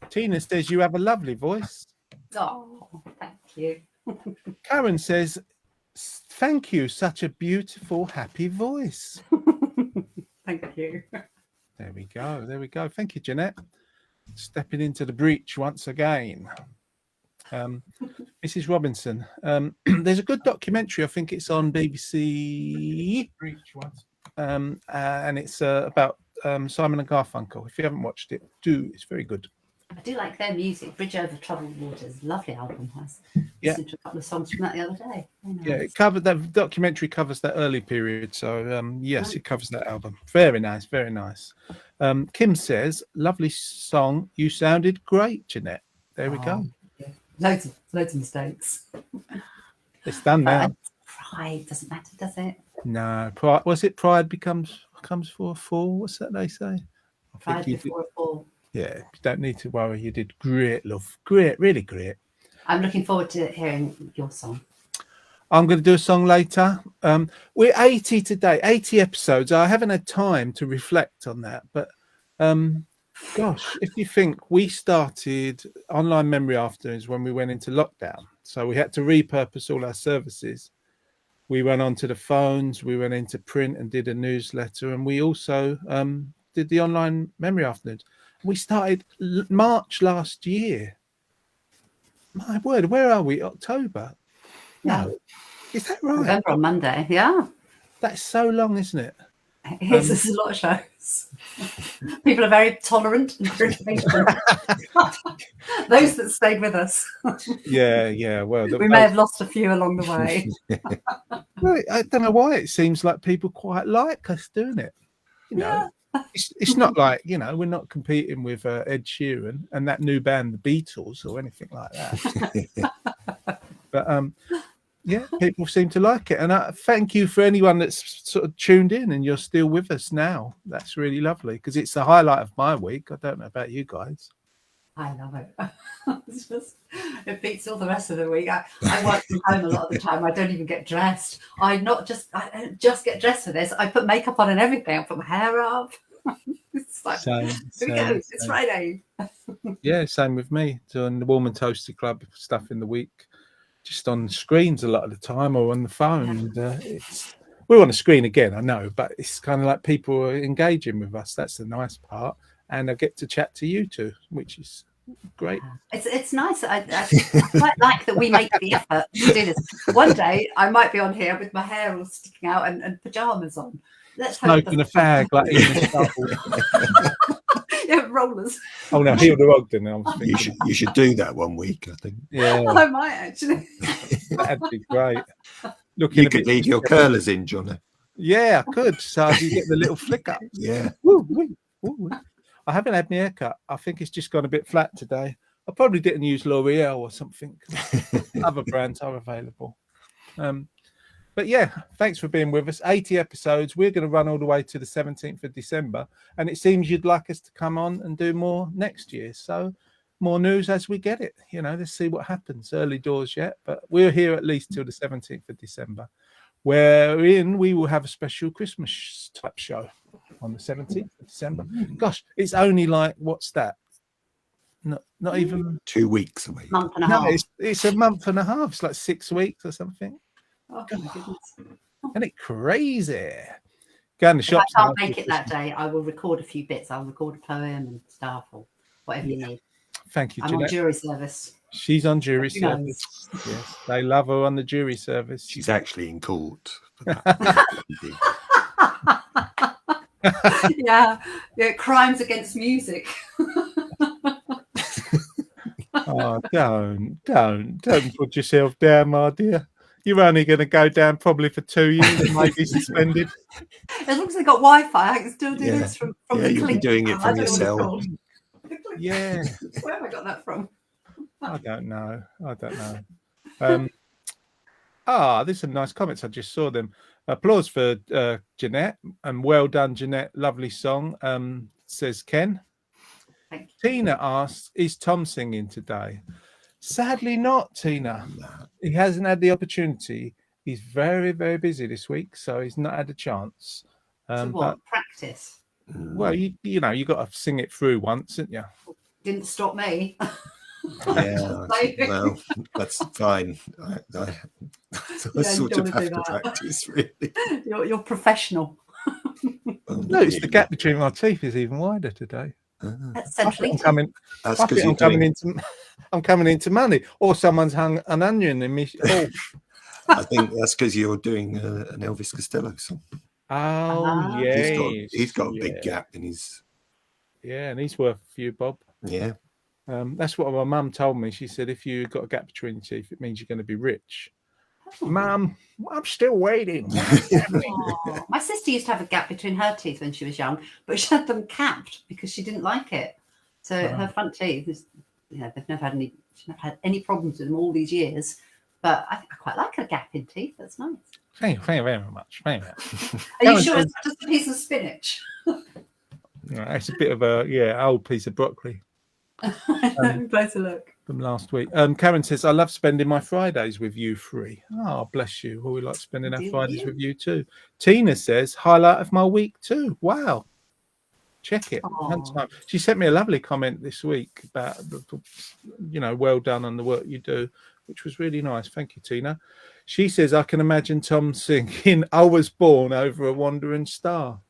Tina says you have a lovely voice. Oh, thank you. Karen says, thank you, such a beautiful, happy voice. Thank you. There we go. There we go. Thank you, Jeanette. Stepping into the breach once again. Mrs. Robinson, there's a good documentary. I think it's on BBC. Breach once. And it's about Simon and Garfunkel. If you haven't watched it, do. It's very good. I do like their music. Bridge Over Troubled Waters, lovely album has. Yeah. Listened to a couple of songs from that the other day. Very nice. Yeah, it covered that documentary covers that early period. So yes, it covers that album. Very nice, very nice. Kim says, lovely song. You sounded great, Jeanette. There we go. Yeah. Loads of mistakes. It's done now. Pride doesn't matter, does it? No, pride. Was it pride comes for a fall? What's that they say? I Pride think before a fall. yeah, you don't need to worry. You did great, love. Great, really great. I'm looking forward to hearing your song. I'm going to do a song later. We're 80 today, 80 episodes. I haven't had time to reflect on that, but gosh, if you think we started online memory afternoons when we went into lockdown, so we had to repurpose all our services. We went onto the phones, we went into print and did a newsletter, and we also did the online memory afternoons. We started March last year. My word, where are we? October? No, is that right? November on Monday, yeah. That's so long, isn't it? There's a lot of shows. People are very tolerant and very patient. Those that stayed with us. Yeah. Well, We may have lost a few along the way. Well, I don't know why it seems like people quite like us doing it. You know, it's not like, you know, we're not competing with Ed Sheeran and that new band, the Beatles, or anything like that. But yeah, people seem to like it, and thank you for anyone that's sort of tuned in and you're still with us now. That's really lovely because it's the highlight of my week. I don't know about you guys. I love it. It beats all the rest of the week. I work from home a lot of the time. I don't even get dressed. I don't just get dressed for this. I put makeup on and everything. I put my hair up. It's like, here we go. It's Friday. Yeah, same with me. Doing the Warm and Toasty Club stuff in the week, just on screens a lot of the time or on the phone. And, we're on a screen again, I know, but it's kind of like people are engaging with us. That's the nice part. And I get to chat to you too, which is great. It's nice. I quite like that we make the effort to do this. One day I might be on here with my hair all sticking out and pajamas on. Let's hope smoking a fag like in the rollers. Oh no, Hilda Ogden. I was You thinking. should do that one week, I think. Yeah, I might actually. that'd be great. Looking You a could bit leave your curlers in, Johnny. Yeah, I could. So you get the little flick up. Yeah. Woo, woo, woo, woo. I haven't had my haircut. I think it's just gone a bit flat today. I probably didn't use L'Oreal or something. Other brands are available. But yeah, thanks for being with us. 80 episodes. We're going to run all the way to the 17th of December. And it seems you'd like us to come on and do more next year. So more news as we get it. You know, let's see what happens. Early doors yet. But we're here at least till the 17th of December, wherein we will have a special Christmas type show on the 17th of December. Gosh, it's only like, what's that? Not even 2 weeks away. Month and a no, half. it's a month and a half. It's like 6 weeks or something. Oh my goodness. Isn't it crazy? Go in the If I shops. can't make it that day, I will record a few bits. I'll record a poem and stuff or whatever you need. Thank you, I'm on Jeanette. jury service. She's on jury Who knows? service. Yes, they love her on the jury service. She's actually in court for that. yeah, crimes against music. Oh, don't put yourself down, my dear. You're only going to go down probably for 2 years and maybe suspended. As long as they got Wi-Fi, I can still do Yeah. this from Yeah, the you'll be Clink doing it app. from I your don't know cell. what it's called. The Clink. Yeah, Where have I got that from? I don't know. There's some nice comments. I just saw them. Applause for Jeanette, and well done, Jeanette. Lovely song. Says Ken. Thank you. Tina asks, is Tom singing today? Sadly not, Tina. He hasn't had the opportunity. He's very, very busy this week, so he's not had a chance. So But what? Practice. well, you know, you got to sing it through once, haven't you? Didn't stop me. Yeah, well, that's fine. I you sort don't of wanna have do to that. practice, really. You're professional. Notice the gap between my teeth is even wider today. That's I central think I'm Eating. coming. That's I because think you're I'm coming doing. into. I'm coming into money, or someone's hung an onion in me. Oh, I think that's because you're doing an Elvis Costello song. oh yeah. He's got a big gap in his. Yeah, and he's worth a few bob. Yeah. That's what my mum told me. She said, if you got a gap between your teeth, it means you're going to be rich. Oh. Mum, I'm still waiting. Aw. My sister used to have a gap between her teeth when she was young, but she had them capped because she didn't like it. So her front teeth, they've never had any. She's never had any problems with them all these years. But I quite like a gap in teeth. That's nice. Thank you very much. Thank you. Are you sure it's not just a piece of spinach? It's a bit of a old piece of broccoli Closer look. from last week. Karen says, I love spending my Fridays with you three. Oh, bless you. Well, we like spending our Do Fridays you? with you too. Tina says, highlight of my week too. Wow. Check it. One Aw. time. She sent me a lovely comment this week about, well done on the work you do, which was really nice. Thank you, Tina. She says, I can imagine Tom singing I Was Born Over a Wandering Star.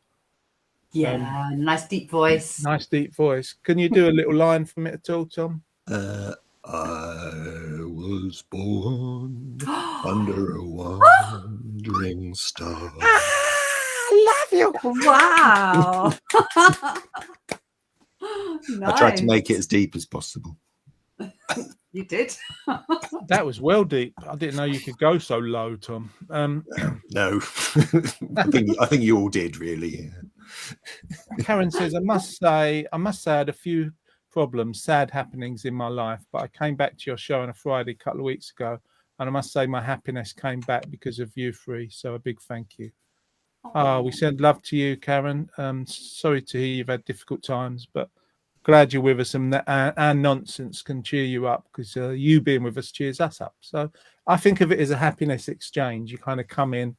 Yeah, nice deep voice. Nice deep voice. Can you do a little line from it at all, Tom? I was born under a wandering star. I love you. Wow. I tried to make it as deep as possible. You did. That was well deep. I didn't know you could go so low, Tom. No, I think you all did, really. Yeah. Karen says, I must say I had a few problems, sad happenings in my life, but I came back to your show on a Friday a couple of weeks ago, and I must say my happiness came back because of you three. So a big thank you. We send love to you, Karen. Sorry to hear you've had difficult times, but glad you're with us, and our nonsense can cheer you up, because you being with us cheers us up. So I think of it as a happiness exchange. You kind of come in,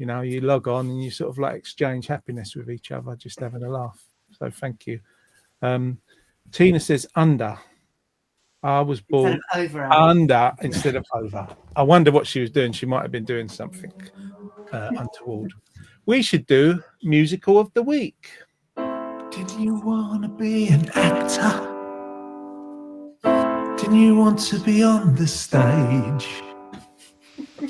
you log on and you sort of like exchange happiness with each other, just having a laugh. So thank you. Tina says under. I was born under instead of over. I wonder what she was doing. She might have been doing something untoward. We should do musical of the week. Didn't you want to be an actor? Didn't you want to be on the stage?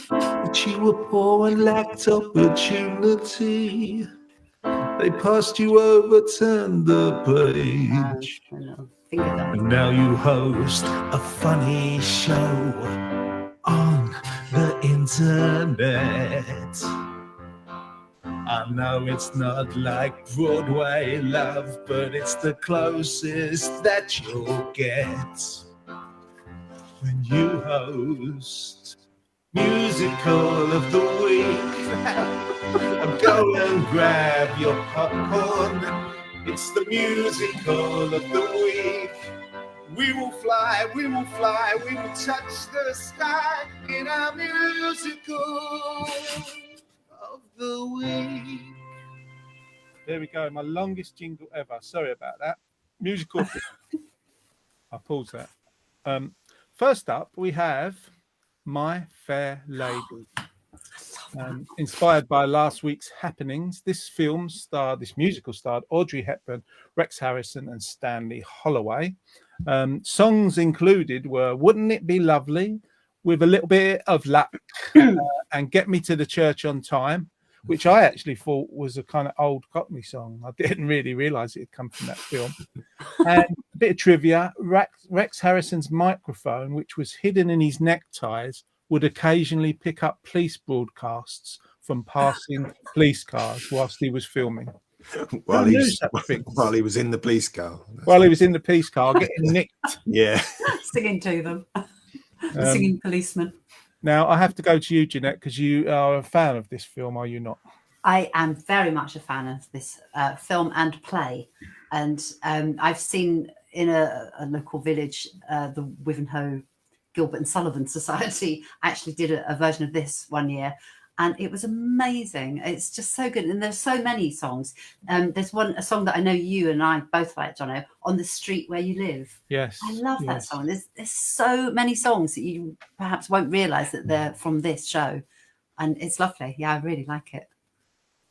But you were poor and lacked opportunity. They passed you over, turned the page. A little finger dance. And now you host a funny show on the internet. I know it's not like Broadway love, but it's the closest that you'll get when you host Musical of the Week. Go and grab your popcorn. It's the Musical of the Week. We will fly, we will fly, we will touch the sky in our musical of the week. There we go, my longest jingle ever. Sorry about that. Musical. I'll pause that. First up, we have My Fair Lady. Inspired by last week's happenings, this musical starred Audrey Hepburn, Rex Harrison, and Stanley Holloway. Songs included were Wouldn't It Be Lovely, With a Little Bit of Luck, and Get Me to the Church on Time, which I actually thought was a kind of old Cockney song. I didn't really realise it had come from that film. And a bit of trivia, Rex Harrison's microphone, which was hidden in his neckties, would occasionally pick up police broadcasts from passing police cars whilst he was filming. While he was in the police car. While he was in the police car getting nicked. Yeah. Singing to them. The singing policeman. Now, I have to go to you, Jeanette, because you are a fan of this film, are you not? I am very much a fan of this film and play. And I've seen in a local village, the Wivenhoe Gilbert and Sullivan Society actually did a version of this one year, and it was amazing. It's just so good, and there's so many songs. There's a song that I know you and I both like, Jono, On the Street Where You Live. Yes, I love that song. There's so many songs that you perhaps won't realise that they're from this show, and it's lovely. Yeah, I really like it.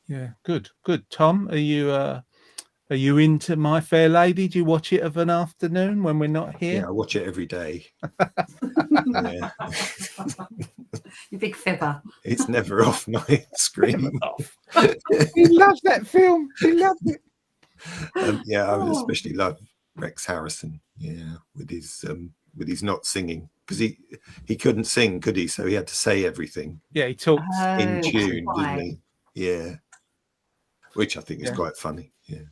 Yeah, good. Tom, are you into My Fair Lady? Do you watch it of an afternoon when we're not here? Yeah, I watch it every day. Yeah. You big fibber. It's never off my screen. He loves that film. He loved it. I would especially love Rex Harrison. Yeah, with his not singing, because he couldn't sing, could he? So he had to say everything. Yeah, he talked in tune, didn't he? Yeah, which I think is quite funny. Yeah.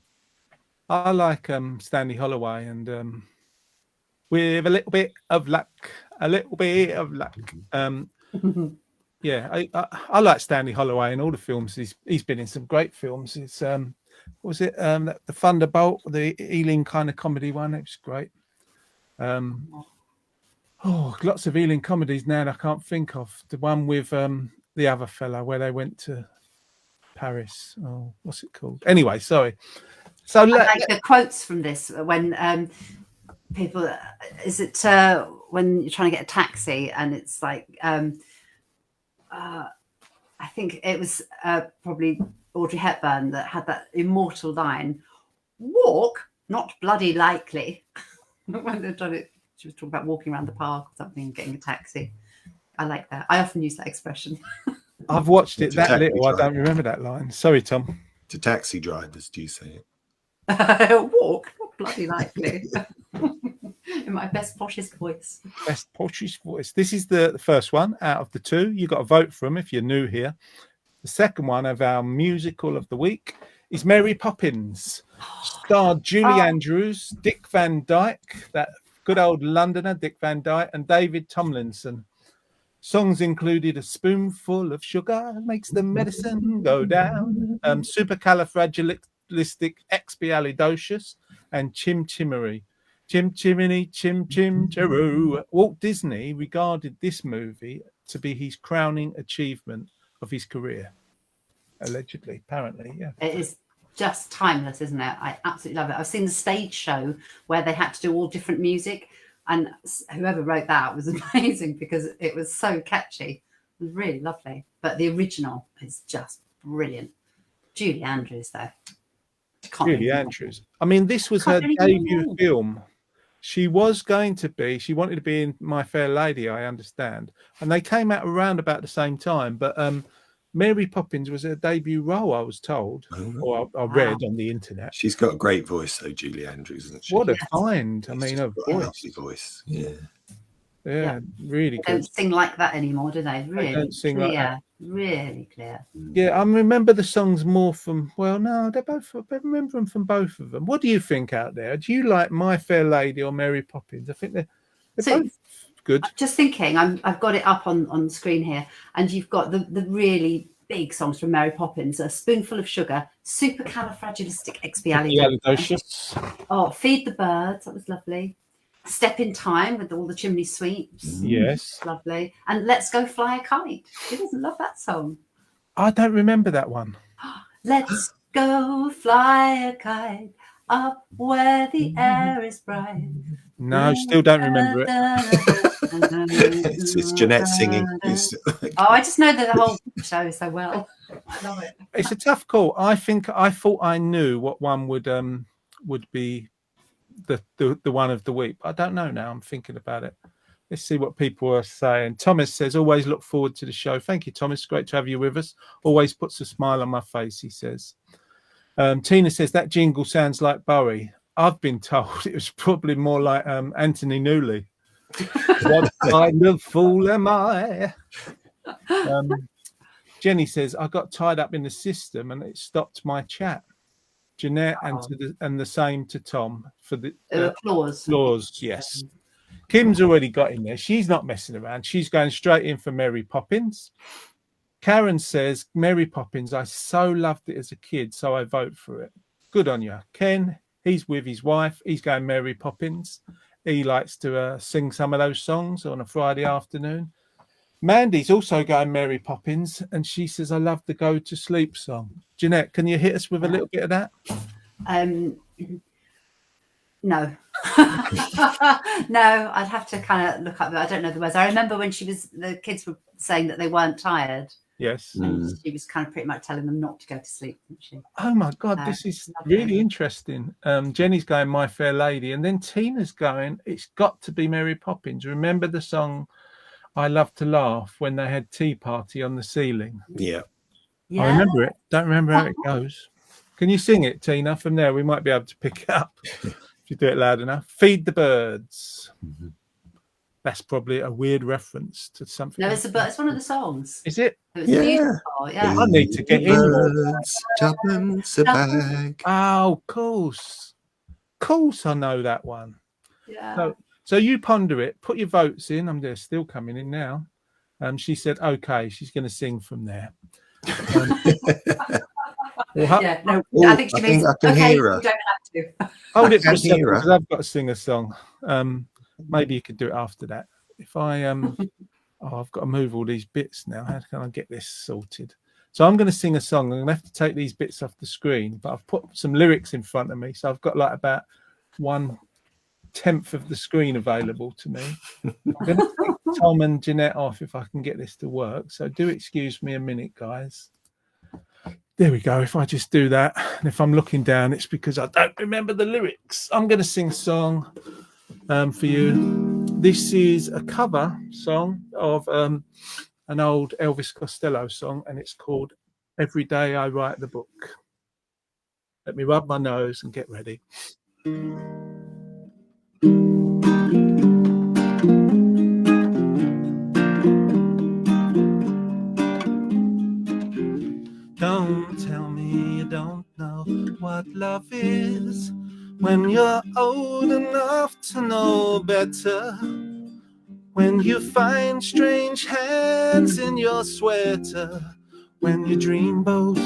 I like Stanley Holloway, and with a little bit of luck. I like Stanley Holloway in all the films. He's been in some great films. It's was it the Thunderbolt, the Ealing kind of comedy one? It was great. Lots of Ealing comedies now that I can't think of. The one with the other fella where they went to Paris. Oh, what's it called? Anyway, sorry. So I like the quotes from this when people, is it when you're trying to get a taxi and it's like, I think it was probably Audrey Hepburn that had that immortal line, walk, not bloody likely. When they're trying to, she was talking about walking around the park or something, getting a taxi. I like that. I often use that expression. I've watched it that little. I don't remember that line. Sorry, Tom. To taxi drivers, do you say it? Walk, not bloody likely. In my best poshest voice. Best poshest voice. This is the first one out of the two. You got to vote for them if you're new here. The second one of our musical of the week is Mary Poppins. Starred Julie Andrews, Dick Van Dyke, that good old Londoner, Dick Van Dyke, and David Tomlinson. Songs included A Spoonful of Sugar Makes the Medicine Go Down, Supercalifragilisticexpialidocious, and Chim Chimmery. Chim Chimney, Chim Chim Cheroo. Walt Disney regarded this movie to be his crowning achievement of his career. Allegedly, apparently, yeah. It is just timeless, isn't it? I absolutely love it. I've seen the stage show where they had to do all different music, and whoever wrote that was amazing because it was so catchy. It was really lovely. But the original is just brilliant. Julie Andrews, though. Julie Andrews. I mean, this was her debut film. She wanted to be in My Fair Lady, I understand. And they came out around about the same time. But Mary Poppins was her debut role, I was told, or I read on the internet. She's got a great voice, though, Julie Andrews, isn't she? What a find! I mean, her got a voice. lovely voice. Yeah. Yeah, really They good. don't sing like that anymore, do they? Really don't sing clear, like that. really clear. Yeah, I remember the songs more from. Well, no, they're both. I remember them from both of them. What do you think out there? Do you like My Fair Lady or Mary Poppins? I think they're So- both good. Just thinking, I've got it up on the screen here, and you've got the really big songs from Mary Poppins: A Spoonful of Sugar, Supercalifragilisticexpialidocious. Oh, Feed the Birds, that was lovely. Step in Time with all the chimney sweeps. Yes, Lovely. And Let's Go Fly a Kite. Who doesn't love that song? I don't remember that one. Let's go fly a kite up where the air is bright. No, still don't remember it. It's Jeanette singing. Oh, I just know that the whole show so well. I love it. It's a tough call. I thought I knew what one would be the one of the week. I don't know now. I'm thinking about it. Let's see what people are saying. Thomas says, always look forward to the show. Thank you, Thomas. Great to have you with us. Always puts a smile on my face, he says. Tina says, that jingle sounds like Bowie. I've been told it was probably more like Anthony Newley. What kind of fool am I? Jenny says, I got tied up in the system and it stopped my chat. Jeanette and the same to Tom for the applause. Yes. Kim's already got in there. She's not messing around. She's going straight in for Mary Poppins. Karen says, Mary Poppins, I so loved it as a kid, so I vote for it. Good on you. Ken, he's with his wife. He's going Mary Poppins. He likes to sing some of those songs on a Friday afternoon. Mandy's also going Mary Poppins, and she says, I love the Go to Sleep song. Jeanette, can you hit us with a little bit of that? No. No, I'd have to kind of look up. I don't know the words. I remember when the kids were saying that they weren't tired. Yes. And she was kind of pretty much telling them not to go to sleep, wasn't she? Oh my God, this is really interesting. Jenny's going My Fair Lady, and then Tina's going, it's got to be Mary Poppins. Remember the song I Love to Laugh when they had Tea Party on the ceiling? Yeah. I remember it. Don't remember how it goes. Can you sing it, Tina? From there, we might be able to pick it up if you do it loud enough. Feed the Birds. Mm-hmm. That's probably a weird reference to something. No, it's one of the songs. Is it? It was beautiful. Yeah. I need to get in. Tuppence a bag. Oh, of course. Of course, I know that one. Yeah. So you ponder it. Put your votes in. They're still coming in now. She said, okay, she's going to sing from there. Yeah, no, I think she means, I can hear her. You don't have to. Hold it for a second, because I've got to sing a song. Maybe you could do it after that. If I I've got to move all these bits now. How can I get this sorted? So I'm going to sing a song. I'm going to have to take these bits off the screen, but I've put some lyrics in front of me, so I've got like about 1/10 of the screen available to me. I'm going to take Tom and Jeanette off if I can get this to work. So do excuse me a minute, guys. There we go. If I just do that, and if I'm looking down, it's because I don't remember the lyrics. I'm going to sing a song for you. This is a cover song of an old Elvis Costello song, and it's called Every Day I Write the Book. Let me rub my nose and get ready. Don't tell me you don't know what love is when you're old enough to know better. When you find strange hands in your sweater. When your dreamboat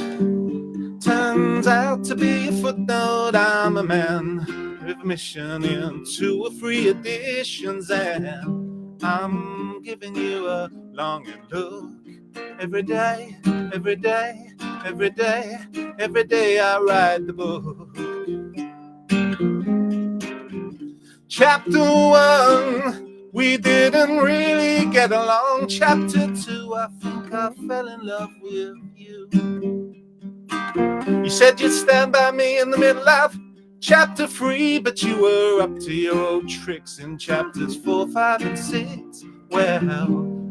turns out to be a footnote. I'm a man with a mission into a free editions, and I'm giving you a longing look. Every day, every day, every day, every day I write the book. Chapter 1, we didn't really get along. Chapter 2, I think I fell in love with you. You said you'd stand by me in the middle of Chapter 3, but you were up to your old tricks in chapters 4, 5, and 6. Well,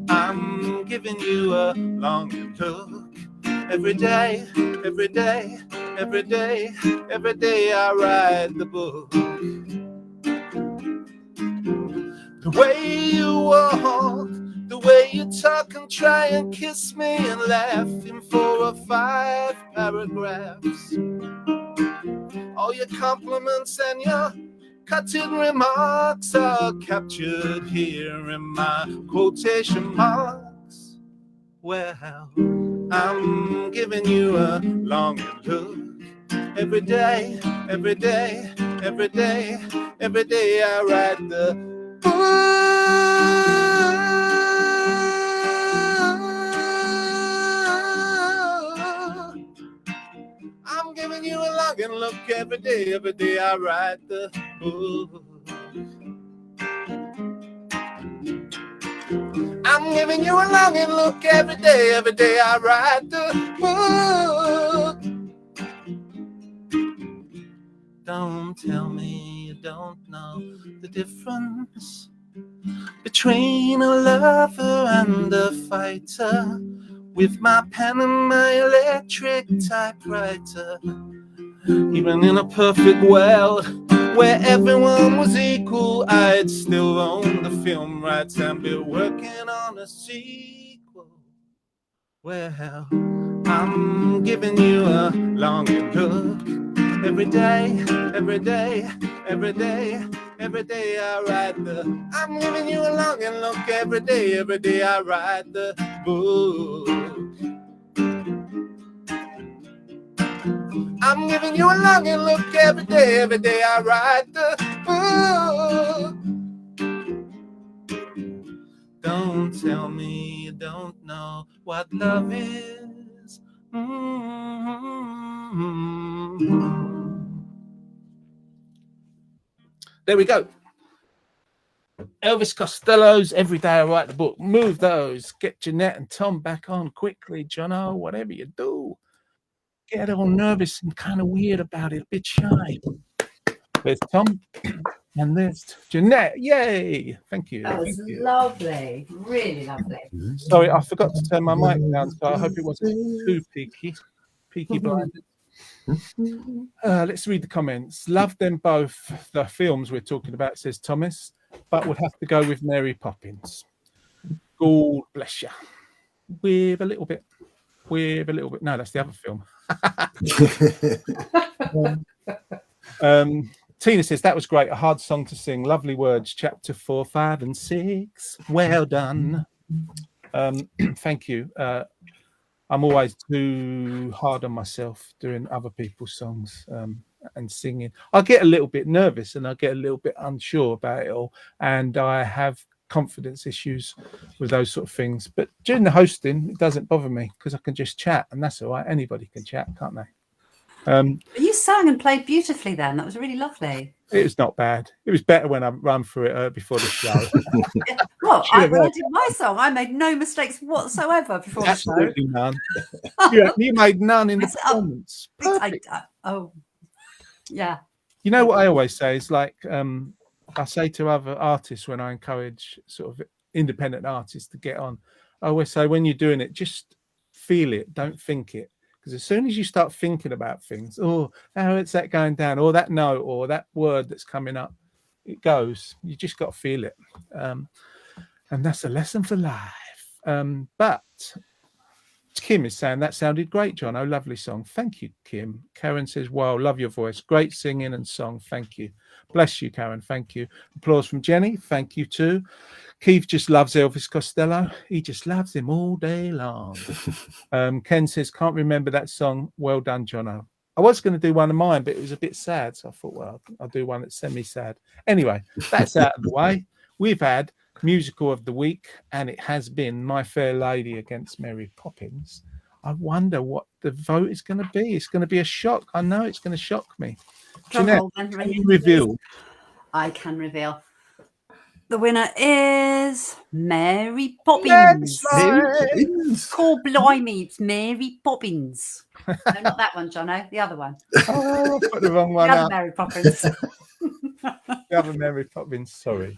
I'm giving you a longing look. every day, every day, every day, every day I write the book. The way you walk, the way you talk and try and kiss me and laugh in 4 or 5 paragraphs. All your compliments and your cutting remarks are captured here in my quotation marks. Well, I'm giving you a longing look every day, every day, every day, every day I write the I'm giving you a longing look every day I write the book. I'm giving you a longing look every day I write the book. Don't tell me you don't know the difference between a lover and a fighter. With my pen and my electric typewriter. Even in a perfect world where everyone was equal, I'd still own the film rights and be working on a sequel. Well, I'm giving you a longing look every day, every day, every day, every day I write the I'm giving you a longing look every day I write the book. I'm giving you a longing look every day I write the book. Don't tell me you don't know what love is. There we go. Elvis Costello's Every Day I Write the Book. Move those. Get Jeanette and Tom back on quickly, Jono, whatever you do. Get all nervous and kind of weird about it, a bit shy. There's Tom and there's Jeanette. Yay! Thank you. That was lovely. Really lovely. Sorry, I forgot to turn my mic down, so I hope it wasn't too peaky blinded. Let's read the comments. Love them both. The films we're talking about, says Thomas, but would have to go with Mary Poppins. God bless you. With a little bit. No, that's the other film. Tina says that was great. A hard song to sing. Lovely words. Chapter 4, 5, and 6. Well done. Thank you. I'm always too hard on myself doing other people's songs and singing. I get a little bit nervous and I get a little bit unsure about it all, and I have confidence issues with those sort of things. But during the hosting, it doesn't bother me because I can just chat, and that's all right. Anybody can chat, can't they? You sang and played beautifully then. That was really lovely. It was not bad. It was better when I ran through it before the show. Well, when I did my song, I made no mistakes whatsoever before the show. Absolutely none. You made none in the performance. Oh, yeah. You know what I always say is like, I say to other artists when I encourage sort of independent artists to get on, I always say when you're doing it, just feel it, don't think it. Because as soon as you start thinking about things, how is that going down, or that note, or that word that's coming up, it goes. You just got to feel it. And that's a lesson for life. But Kim is saying that sounded great, John. Oh, lovely song. Thank you, Kim. Karen says, wow, love your voice. Great singing and song. Thank you. Bless you, Karen. Thank you. Applause from Jenny. Thank you too. Keith just loves Elvis Costello. He just loves him all day long. Ken says, can't remember that song. Well done, Jono. I was going to do one of mine, but it was a bit sad. So I thought, well, I'll do one that's semi-sad. Anyway, that's out of the way. We've had musical of the week, and it has been My Fair Lady against Mary Poppins. I wonder what the vote is going to be. It's going to be a shock. I know it's going to shock me. Jeanette, can you reveal? I can reveal. The winner is Mary Poppins. Call blimey, it's Mary Poppins. No, not that one, Jono. The other one. Oh, I put the wrong one The other out. Mary Poppins. The other Mary Poppins, sorry.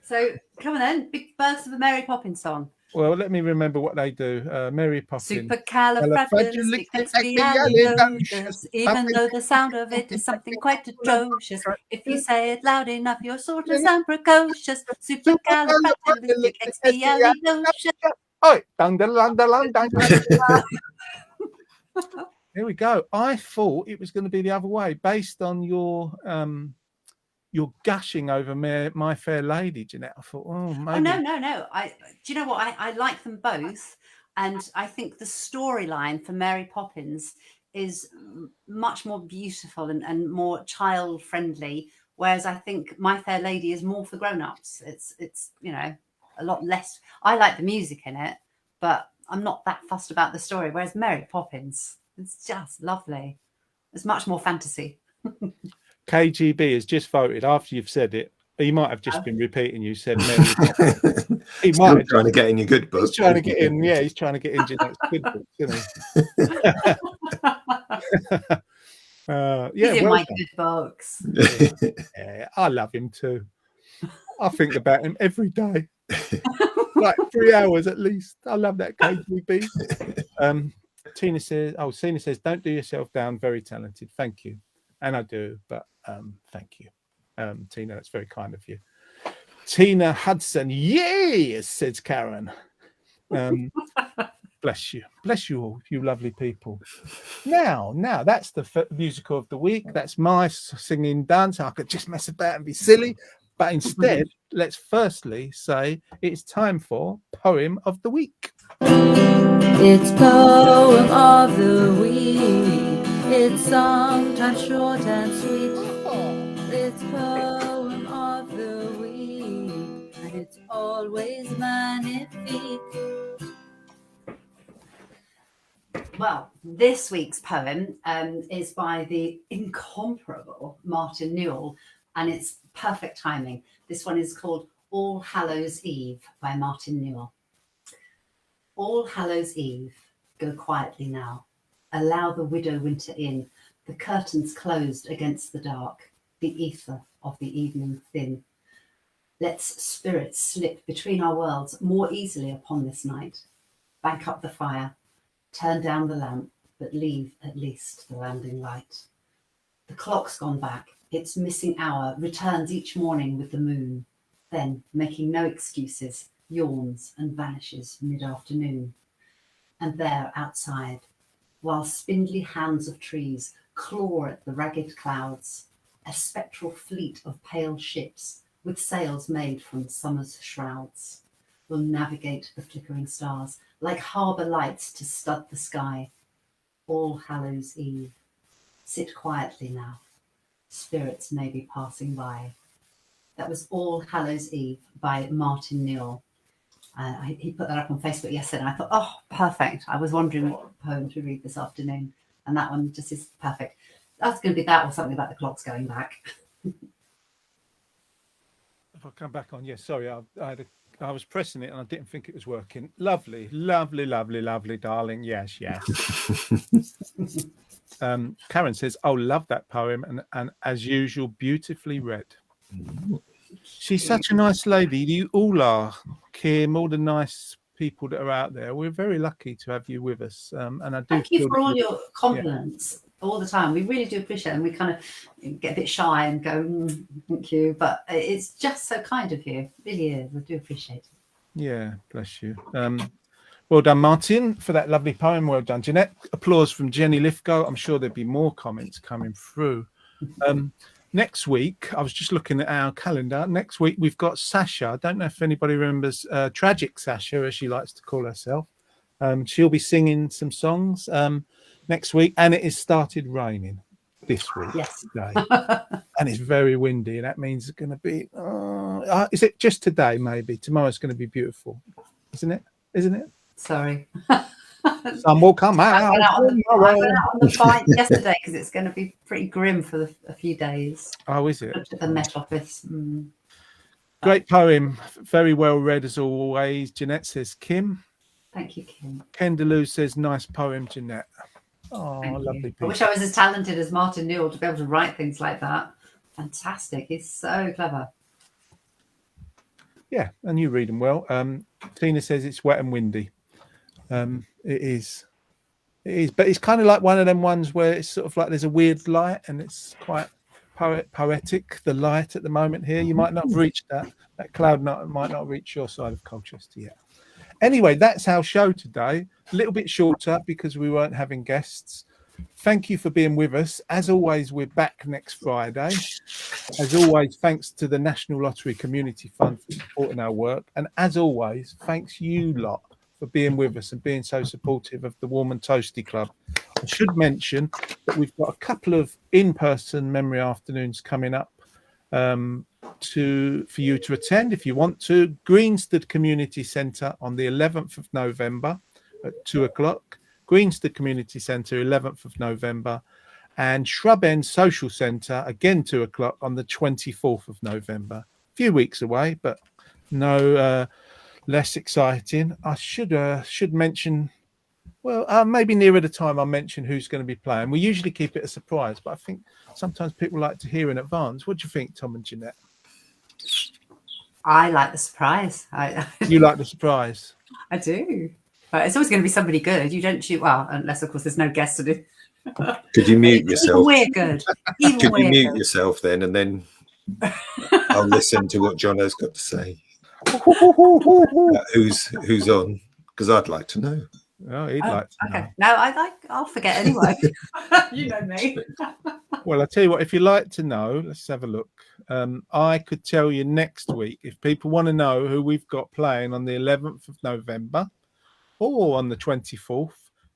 So come on then, big burst of a Mary Poppins song. Well, let me remember what they do. Mary Poppins. Supercalifragilisticexpialidocious. Even though the sound of it is something quite atrocious, if you say it loud enough, you're sort of sound precocious. Supercalifragilisticexpialidocious. Oi, dun, dun, dun, dun, dun, dun, dun. Here we go. I thought it was going to be the other way, based on your gushing over My Fair Lady, Jeanette. I thought, oh, maybe. Oh, no. Do you know what? I like them both, and I think the storyline for Mary Poppins is much more beautiful and more child friendly, whereas I think My Fair Lady is more for grown-ups. It's a lot less. I like the music in it, but I'm not that fussed about the story. Whereas Mary Poppins, it's just lovely. It's much more fantasy. KGB has just voted after you've said it. He might have just been repeating you said Mary Poppins. He might have trying to get in your good book. He's trying to get in. Yeah, he's trying to get in Jeanette's good book, isn't he? He's in my good books. Yeah, I love him too. I think about him every day, like 3 hours at least. I love that KGB. Tina says, don't do yourself down. Very talented. Thank you. And I do, but thank you. Tina, that's very kind of you. Tina Hudson, yes, says Karen. Bless you all, you lovely people. Now that's the musical of the week. That's my singing dance. I could just mess about and be silly, but instead, let's firstly say it's time for Poem of the Week. It's Poem of the Week. It's sometimes short and sweet. It's Poem of the Week, and it's always magnifique. Well, this week's poem is by the incomparable Martin Newell, and it's perfect timing. This one is called All Hallows Eve by Martin Newell. All Hallows Eve, go quietly now. Allow the widow winter in, the curtains closed against the dark, the ether of the evening thin. Let's spirits slip between our worlds more easily upon this night. Bank up the fire, turn down the lamp, but leave at least the landing light. The clock's gone back, its missing hour returns each morning with the moon, then, making no excuses, yawns and vanishes mid-afternoon. And there outside, while spindly hands of trees claw at the ragged clouds, a spectral fleet of pale ships with sails made from summer's shrouds will navigate the flickering stars like harbour lights to stud the sky. All Hallows Eve, sit quietly now, spirits may be passing by. That was All Hallows Eve by Martin Newell. He put that up on Facebook yesterday, and I thought, oh, perfect. I was wondering what poem to read this afternoon, and that one just is perfect. That's going to be that or something about the clocks going back. If I come back on, yes, sorry, I was pressing it and I didn't think it was working. Lovely, lovely, lovely, lovely, darling. Yes. Karen says, oh, love that poem, and as usual, beautifully read. She's such a nice lady. You all are, Kim, all the nice people that are out there. We're very lucky to have you with us. And I do thank you for all your compliments all the time. We really do appreciate it. And we kind of get a bit shy and go, thank you. But it's just so kind of you. It really is. I do appreciate it. Yeah, bless you. Well done, Martin, for that lovely poem. Well done, Jeanette. Applause from Jenny Lithgow. I'm sure there'll be more comments coming through. Next week, I was just looking at our calendar. Next week, we've got Sasha. I don't know if anybody remembers Tragic Sasha, as she likes to call herself. She'll be singing some songs next week, and it has started raining this week. Yes. Today. And it's very windy, and that means it's going to be... is it just today, maybe? Tomorrow's going to be beautiful. Isn't it? Sorry. Sun will come out. I went out on the fight yesterday because it's going to be pretty grim for a few days. Oh, is it? At the Met Office. Great poem. Very well read as always. Jeanette says, Kim. Thank you, Kim. Ken DeLu says, nice poem, Jeanette. Oh, lovely people. I wish I was as talented as Martin Newell to be able to write things like that. Fantastic. He's so clever. Yeah, and you read them well. Tina says it's wet and windy. It is, but it's kind of like one of them ones where it's sort of like there's a weird light and it's quite poetic. The light at the moment here, you might not have reached that cloud might not reach your side of Colchester yet. Anyway, that's our show today. A little bit shorter because we weren't having guests. Thank you for being with us. As always, we're back next Friday. As always, thanks to the National Lottery Community Fund for supporting our work. And as always, thanks you lot for being with us and being so supportive of the Warm and Toasty Club. I should mention that we've got a couple of in-person memory afternoons coming up for you to attend if you want to. Greenstead Community Centre on the 11th of November at 2:00. Greenstead Community Centre, 11th of November, and Shrub End Social Centre, again 2:00 on the 24th of November. A few weeks away, but no less exciting. I should mention, well, maybe nearer the time I'll mention who's going to be playing. We usually keep it a surprise, but I think sometimes people like to hear in advance. What do you think, Tom and Jeanette? I like the surprise. You like the surprise? I do. But it's always going to be somebody good. You don't shoot well, unless, of course, there's no guest to do. Could you mute yourself? Even we're good. Could you mute yourself then, and then I'll listen to what Jono's got to say. Who's on? Because I'd like to know. Oh, he'd like to know. Okay. No, I'll forget anyway. You know me. Well, I'll tell you what, if you like to know, let's have a look. I could tell you next week if people want to know who we've got playing on the 11th of November or on the 24th.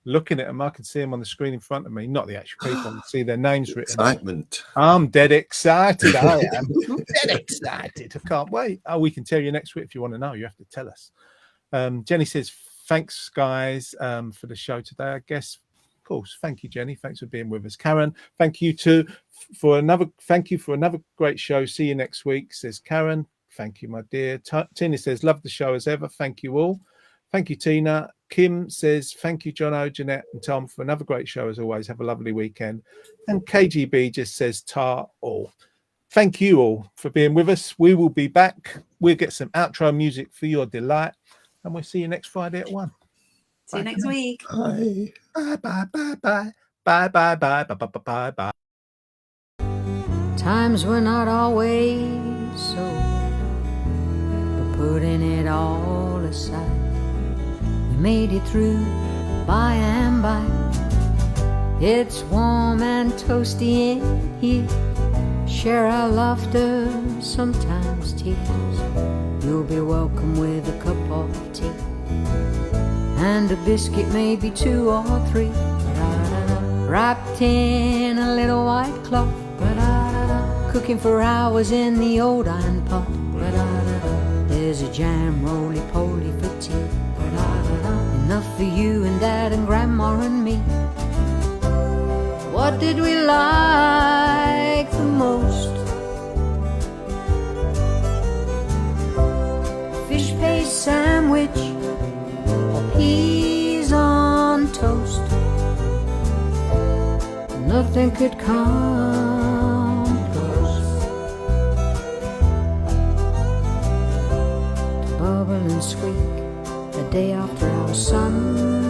Looking at them, I can see them on the screen in front of me. Not the actual people, I can see their names written. Excitement. I'm dead excited. I am dead excited. I can't wait. Oh, we can tell you next week if you want to know. You have to tell us. Jenny says, thanks, guys, for the show today. I guess, of course. Thank you, Jenny. Thanks for being with us. Karen, thank you for another great show. See you next week, says Karen. Thank you, my dear. Tina says, love the show as ever. Thank you all. Thank you, Tina. Kim says, thank you, Jono, Jeanette, and Tom, for another great show as always. Have a lovely weekend. And KGB just says, tar all. Thank you all for being with us. We will be back. We'll get some outro music for your delight. And we'll see you next Friday at 1. See you next week. Bye. Bye, bye, bye, bye. Bye, bye, bye, bye, bye, bye, bye. Times were not always so, but putting it all aside, we made it through by and by. It's warm and toasty in here. Share our laughter, sometimes tears. You'll be welcome with a cup of tea and a biscuit, maybe 2 or 3, wrapped in a little white cloth, cooking for hours in the old iron pot. There's a jam roly-poly for tea, enough for you and Dad and Grandma and me. What did we like the most? Fish paste sandwich or peas on toast? Nothing could come close to bubble and squeak the day after our son